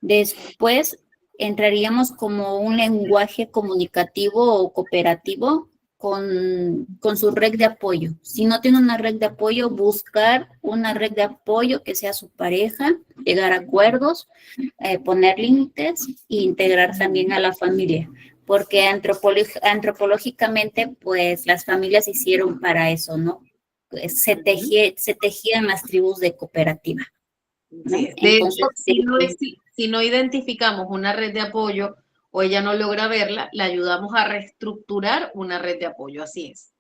Después entraríamos como un lenguaje comunicativo o cooperativo con su red de apoyo. Si no tiene una red de apoyo, buscar una red de apoyo que sea su pareja, llegar a acuerdos, poner límites e integrar también a la familia. Porque antropológicamente, pues las familias se hicieron para eso, ¿no? Pues, se tejían las tribus de cooperativa, ¿no? Sí. De Entonces, hecho, si no identificamos una red de apoyo o ella no logra verla, la ayudamos a reestructurar una red de apoyo, así es.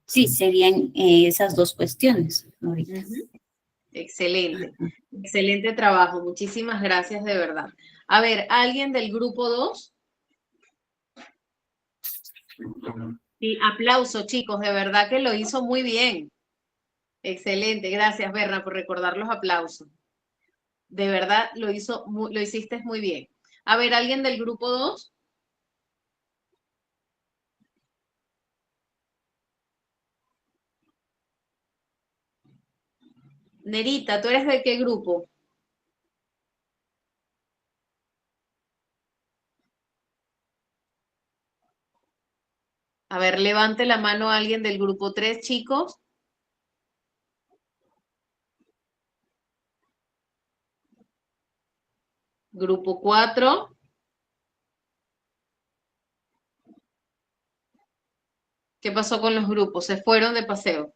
sí, serían esas dos cuestiones ahorita. Excelente, excelente trabajo. Muchísimas gracias de verdad. A ver, ¿alguien del grupo 2? Sí, aplauso, chicos, de verdad que lo hizo muy bien. Excelente, gracias, Berna, por recordar los aplausos. De verdad lo hiciste muy bien. A ver, ¿alguien del grupo 2? Nerita, ¿tú eres de qué grupo? A ver, levante la mano alguien del grupo 3, chicos. Grupo 4. ¿Qué pasó con los grupos? ¿Se fueron de paseo?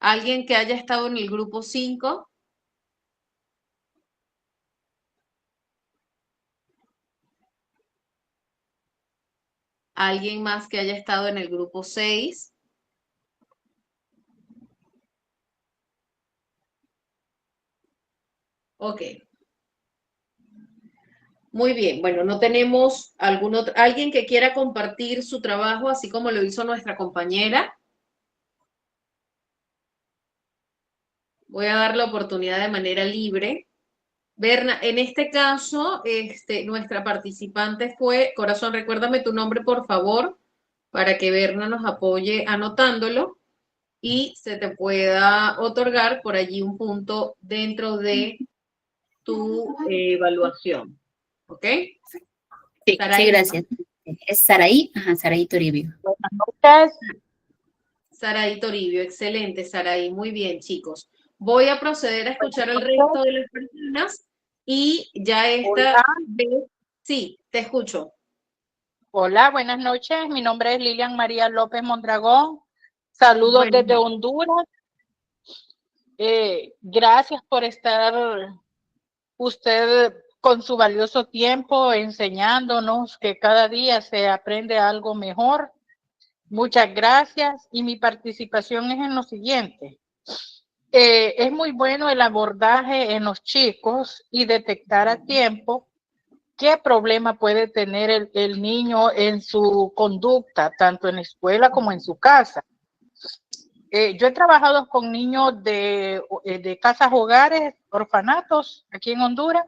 ¿Alguien que haya estado en el grupo 5? ¿Alguien más que haya estado en el grupo 6? Ok. Muy bien. Bueno, no tenemos alguien que quiera compartir su trabajo, así como lo hizo nuestra compañera. Voy a dar la oportunidad de manera libre. Berna, en este caso, nuestra participante fue, corazón, recuérdame tu nombre, por favor, para que Berna nos apoye anotándolo y se te pueda otorgar por allí un punto dentro de tu evaluación. ¿Ok? Sí, Saraí, sí, gracias. Es Saraí, Saraí Toribio. Saraí Toribio, excelente, Saraí, muy bien, chicos. Voy a proceder a escuchar al resto de las personas y ya esta vez, sí, te escucho. Hola, buenas noches. Mi nombre es Lilian María López Mondragón. Saludos desde Honduras. Gracias por estar usted con su valioso tiempo enseñándonos que cada día se aprende algo mejor. Muchas gracias y mi participación es en lo siguiente. Es muy bueno el abordaje en los chicos y detectar a tiempo qué problema puede tener el niño en su conducta, tanto en la escuela como en su casa. Yo he trabajado con niños de casas hogares, orfanatos, aquí en Honduras,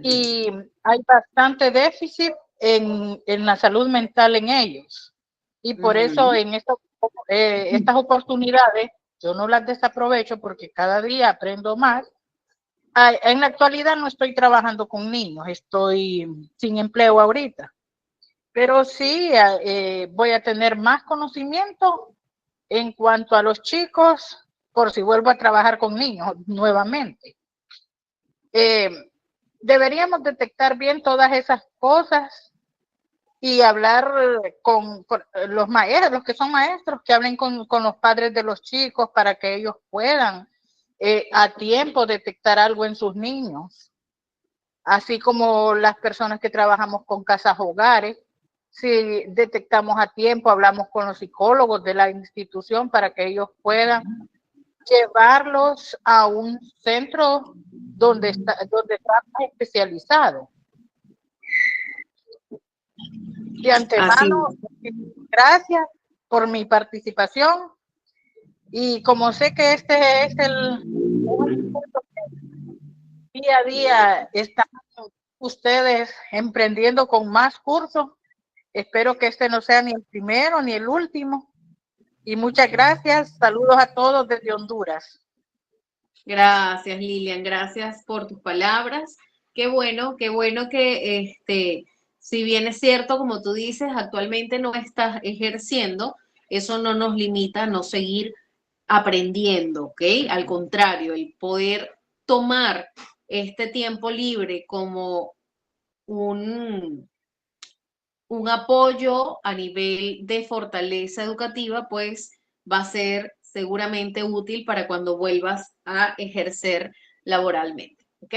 y hay bastante déficit en la salud mental en ellos. Y por eso en estas oportunidades yo no las desaprovecho porque cada día aprendo más. En la actualidad no estoy trabajando con niños, estoy sin empleo ahorita, pero sí voy a tener más conocimiento en cuanto a los chicos por si vuelvo a trabajar con niños nuevamente. Deberíamos detectar bien todas esas cosas y hablar con los maestros, los que son maestros, que hablen con los padres de los chicos para que ellos puedan a tiempo detectar algo en sus niños. Así como las personas que trabajamos con casas hogares, si detectamos a tiempo, hablamos con los psicólogos de la institución para que ellos puedan llevarlos a un centro donde está especializado. De antemano, gracias por mi participación y como sé que este es el día a día están ustedes emprendiendo con más cursos, espero que este no sea ni el primero ni el último y muchas gracias, saludos a todos desde Honduras. Gracias, Lilian, gracias por tus palabras. Qué bueno que si bien es cierto, como tú dices, actualmente no estás ejerciendo, eso no nos limita a no seguir aprendiendo, ¿ok? Al contrario, el poder tomar este tiempo libre como un apoyo a nivel de fortaleza educativa, pues va a ser seguramente útil para cuando vuelvas a ejercer laboralmente, ¿ok?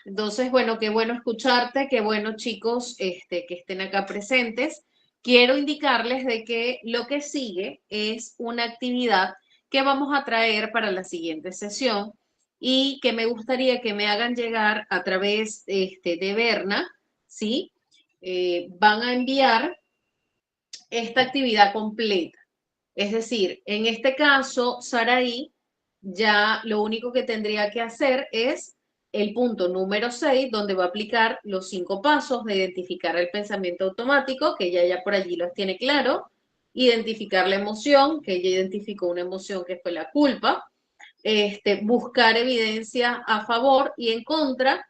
Entonces, bueno, qué bueno escucharte, qué bueno, chicos, que estén acá presentes. Quiero indicarles de que lo que sigue es una actividad que vamos a traer para la siguiente sesión y que me gustaría que me hagan llegar a través de Berna, ¿sí? Van a enviar esta actividad completa. Es decir, en este caso, Saraí ya lo único que tendría que hacer es el punto número 6, donde va a aplicar los 5 pasos de identificar el pensamiento automático, que ella ya por allí los tiene claro, identificar la emoción, que ella identificó una emoción que fue la culpa, buscar evidencia a favor y en contra,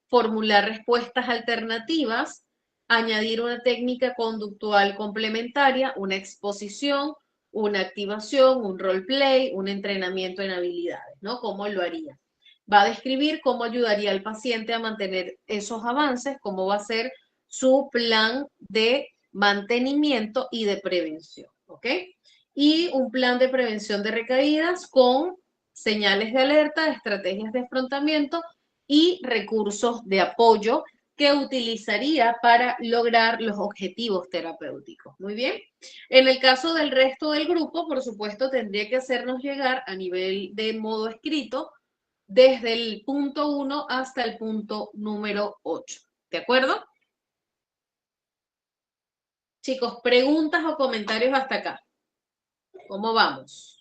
formular respuestas alternativas, añadir una técnica conductual complementaria, una exposición, una activación, un roleplay, un entrenamiento en habilidades, ¿no? ¿Cómo lo haría? Va a describir cómo ayudaría al paciente a mantener esos avances, cómo va a ser su plan de mantenimiento y de prevención, ¿ok? Y un plan de prevención de recaídas con señales de alerta, estrategias de afrontamiento y recursos de apoyo que utilizaría para lograr los objetivos terapéuticos. Muy bien. En el caso del resto del grupo, por supuesto, tendría que hacernos llegar a nivel de modo escrito desde el punto 1 hasta el punto número 8. ¿De acuerdo? Chicos, preguntas o comentarios hasta acá. ¿Cómo vamos?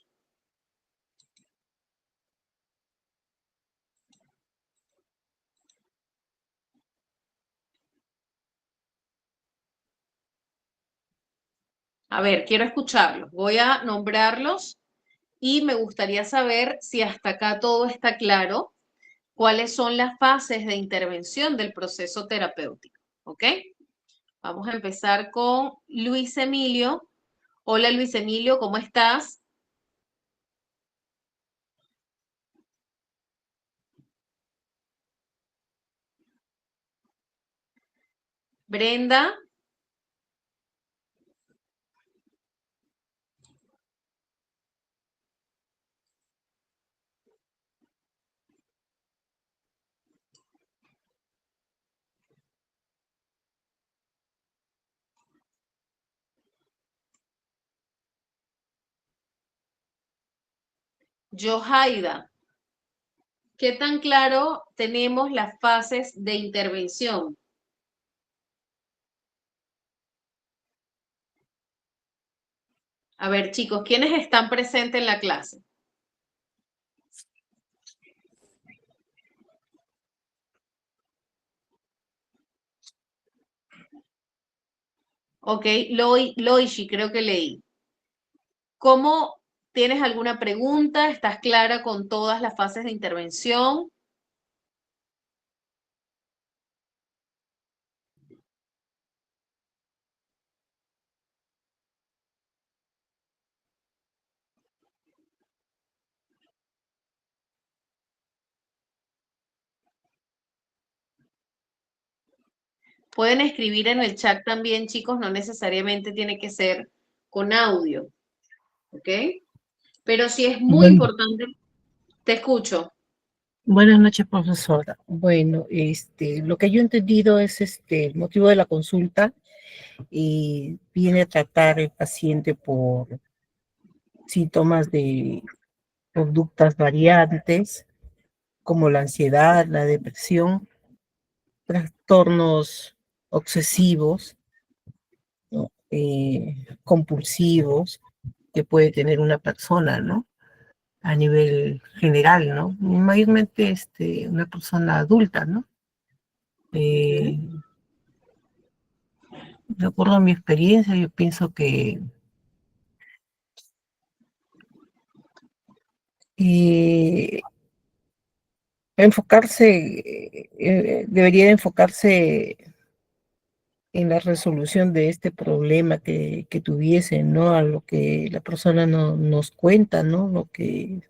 A ver, quiero escucharlos. Voy a nombrarlos y me gustaría saber si hasta acá todo está claro, cuáles son las fases de intervención del proceso terapéutico. ¿Ok? Vamos a empezar con Luis Emilio. Hola Luis Emilio, ¿cómo estás? Brenda. Johaida. ¿Qué tan claro tenemos las fases de intervención? A ver, chicos, ¿quiénes están presentes en la clase? Ok, Loishi, creo que leí. ¿Cómo tienes alguna pregunta? ¿Estás clara con todas las fases de intervención? Pueden escribir en el chat también, chicos, no necesariamente tiene que ser con audio, ¿ok? Pero sí es muy Bueno, importante, te escucho. buenas noches, profesora. Bueno, lo que yo he entendido es el motivo de la consulta y viene a tratar el paciente por síntomas de conductas variantes como la ansiedad, la depresión, trastornos obsesivos, ¿no? Compulsivos que puede tener una persona, ¿no? A nivel general, ¿no? Mayormente una persona adulta, ¿no? De acuerdo a mi experiencia, yo pienso que debería enfocarse en la resolución de este problema que tuviese, ¿no? A lo que la persona nos cuenta, ¿no? Lo que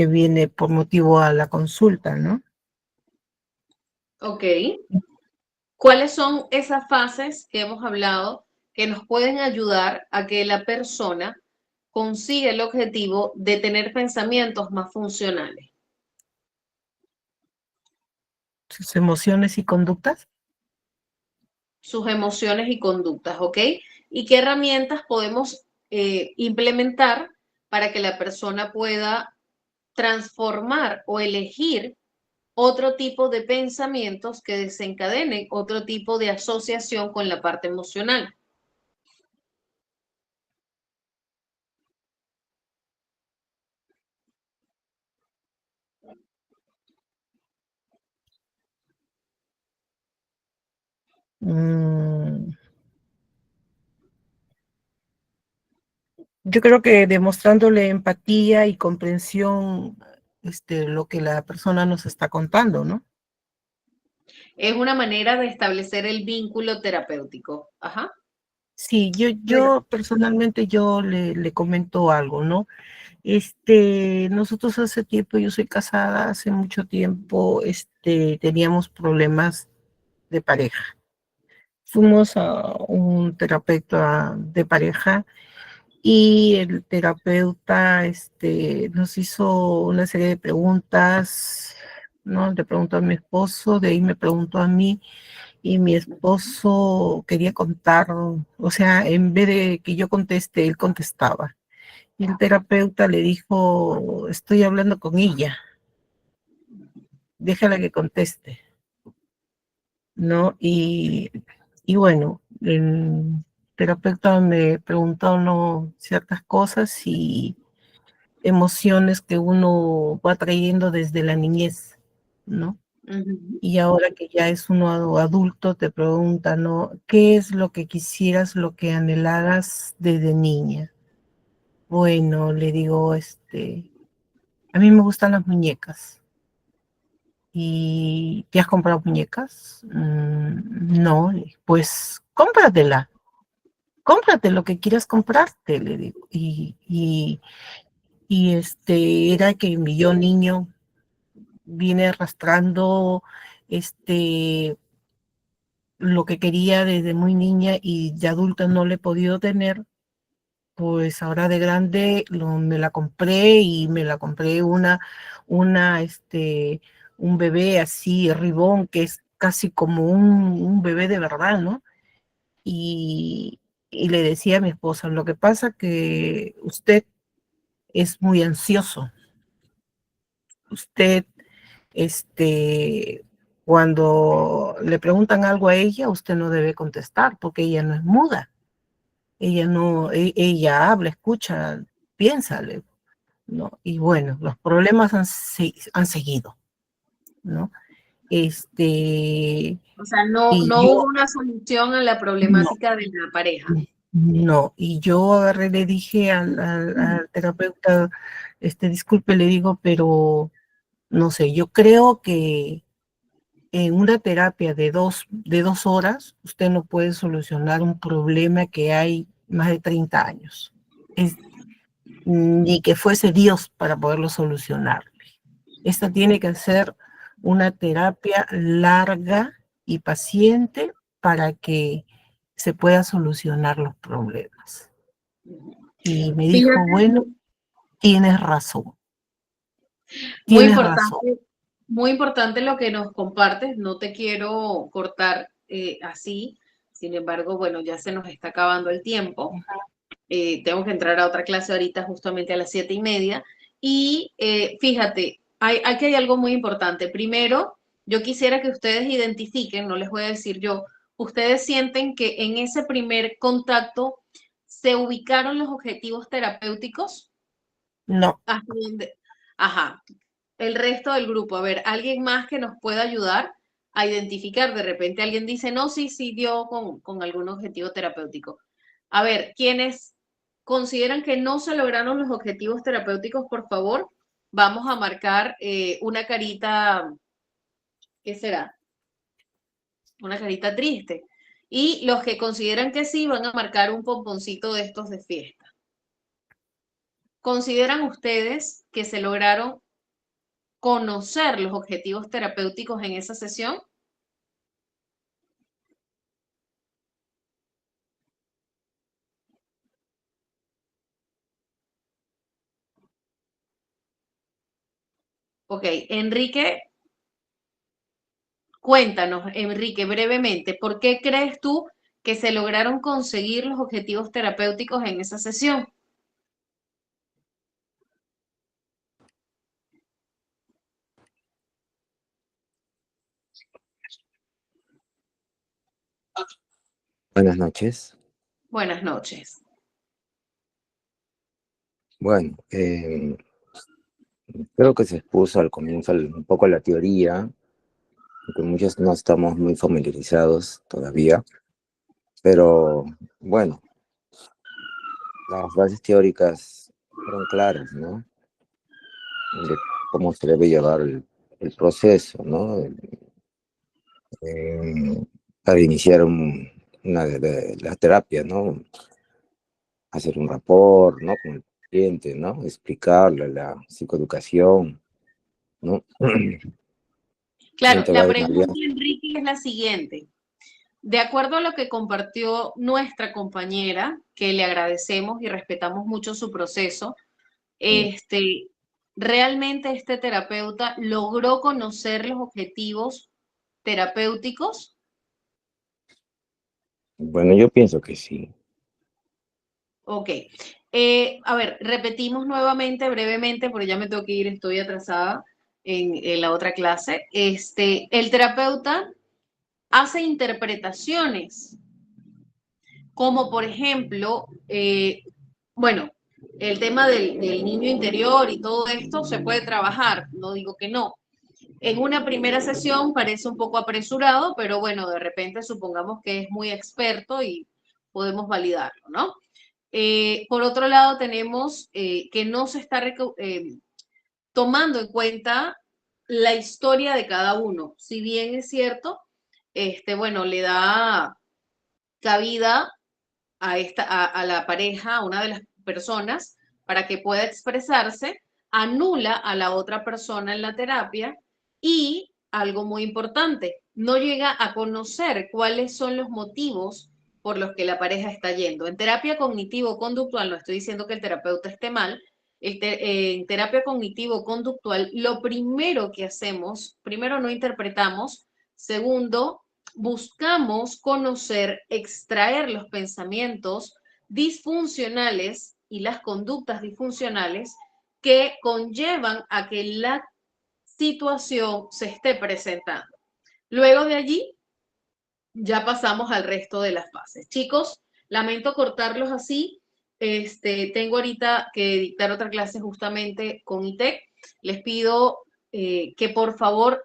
viene por motivo a la consulta, ¿no? Ok. ¿Cuáles son esas fases que hemos hablado que nos pueden ayudar a que la persona consiga el objetivo de tener pensamientos más funcionales? Sus emociones y conductas. Sus emociones y conductas, ¿ok? ¿Y qué herramientas podemos implementar para que la persona pueda transformar o elegir otro tipo de pensamientos que desencadenen otro tipo de asociación con la parte emocional? Mm, yo creo que demostrándole empatía y comprensión, lo que la persona nos está contando, ¿no? Es una manera de establecer el vínculo terapéutico. Ajá. Sí, Bueno, yo personalmente yo le comento algo, ¿no? Nosotros hace tiempo, yo soy casada, hace mucho tiempo, teníamos problemas de pareja. Fuimos a un terapeuta de pareja y el terapeuta, nos hizo una serie de preguntas, ¿no? Le preguntó a mi esposo, de ahí me preguntó a mí, y mi esposo quería contar, o sea, en vez de que yo conteste, él contestaba. Y el terapeuta le dijo, estoy hablando con ella, déjala que conteste, ¿no? Y bueno, el terapeuta me preguntó, ¿no? Ciertas cosas y emociones que uno va trayendo desde la niñez, ¿no? ujú. Y ahora que ya es uno adulto, te pregunta, ¿no? ¿Qué es lo que quisieras, lo que anhelaras desde niña? Bueno, le digo, a mí me gustan las muñecas. ¿Y te has comprado muñecas? No, le dije, pues cómprate lo que quieras comprarte, le digo. Era que yo niño vine arrastrando lo que quería desde muy niña y de adulta no le he podido tener, pues ahora de grande me la compré y me la compré una, un bebé así, ribón, que es casi como un bebé de verdad, ¿no? Y, y le decía a mi esposa, lo que pasa que usted es muy ansioso, usted, cuando le preguntan algo a ella, usted no debe contestar porque ella no es muda, ella no, ella habla, escucha, piénsale, ¿no? Y bueno, los problemas han seguido, ¿no? O sea, no Y hubo yo, una solución a la no, problemática de la pareja. no, y yo agarré, le dije al terapeuta, disculpe, le digo, pero no sé, yo creo que en una terapia de dos horas, usted no puede solucionar un problema que hay más de 30 años. Ni que fuese Dios para poderlo solucionar. Esta tiene que ser una terapia larga y paciente para que se pueda solucionar los problemas. Y me dijo, Fíjate, bueno, tienes razón, muy tienes razón. importante, muy importante lo que nos compartes. No te quiero cortar así. Sin embargo, bueno, ya se nos está acabando el tiempo. Tengo que entrar a otra clase ahorita justamente a las 7:30. Y fíjate, aquí hay algo muy importante. Primero, yo quisiera que ustedes identifiquen, no les voy a decir yo, ustedes sienten que en ese primer contacto se ubicaron los objetivos terapéuticos. No, Hasta donde, ajá, el resto del grupo. A ver, alguien más que nos pueda ayudar a identificar. De repente alguien dice, no, sí, sí dio con algún objetivo terapéutico. A ver, quienes consideran que no se lograron los objetivos terapéuticos, por favor, vamos a marcar una carita, ¿qué será? Una carita triste. Y los que consideran que sí, van a marcar un pomponcito de estos de fiesta. ¿Consideran ustedes que se lograron conocer los objetivos terapéuticos en esa sesión? Ok, Enrique, cuéntanos, Enrique, brevemente, ¿por qué crees tú que se lograron conseguir los objetivos terapéuticos en esa sesión? Buenas noches. Buenas noches. Bueno, creo que se expuso al comienzo un poco la teoría, porque muchos no estamos muy familiarizados todavía, pero bueno, las bases teóricas fueron claras, ¿no? De cómo se debe llevar el proceso, ¿no? Para iniciar la terapia, ¿no? Hacer un rapport, ¿no? Con el paciente, ¿no? Explicarle la psicoeducación, ¿no? Claro, la Integrar una pregunta, alianza. Enrique, es la siguiente. De acuerdo a lo que compartió nuestra compañera, que le agradecemos y respetamos mucho su proceso, ¿realmente este terapeuta logró conocer los objetivos terapéuticos? Bueno, yo pienso que sí. Ok. A ver, repetimos nuevamente, brevemente, porque ya me tengo que ir, estoy atrasada en la otra clase. El terapeuta hace interpretaciones, como por ejemplo, bueno, el tema del niño interior y todo esto se puede trabajar, no digo que no. En una primera sesión parece un poco apresurado, pero bueno, de repente supongamos que es muy experto y podemos validarlo, ¿no? Por otro lado, tenemos que no se está tomando en cuenta la historia de cada uno. Si bien es cierto, bueno, le da cabida a la pareja, a una de las personas, para que pueda expresarse, anula a la otra persona en la terapia y, algo muy importante, no llega a conocer cuáles son los motivos por los que la pareja está yendo. En terapia cognitivo-conductual, no estoy diciendo que el terapeuta esté mal, en terapia cognitivo-conductual, lo primero que hacemos, primero no interpretamos, segundo, buscamos conocer, extraer los pensamientos disfuncionales y las conductas disfuncionales que conllevan a que la situación se esté presentando. Luego de allí, ya pasamos al resto de las fases. Chicos, lamento cortarlos así. Tengo ahorita que dictar otra clase justamente con ITEC. Les pido que por favor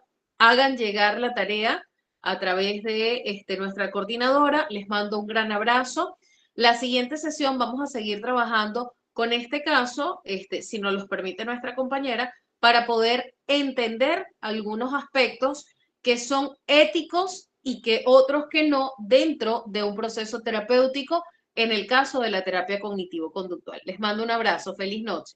hagan llegar la tarea a través de nuestra coordinadora. Les mando un gran abrazo. La siguiente sesión vamos a seguir trabajando con este caso, si nos los permite nuestra compañera, para poder entender algunos aspectos que son éticos y que otros que no dentro de un proceso terapéutico en el caso de la terapia cognitivo-conductual. Les mando un abrazo. Feliz noche.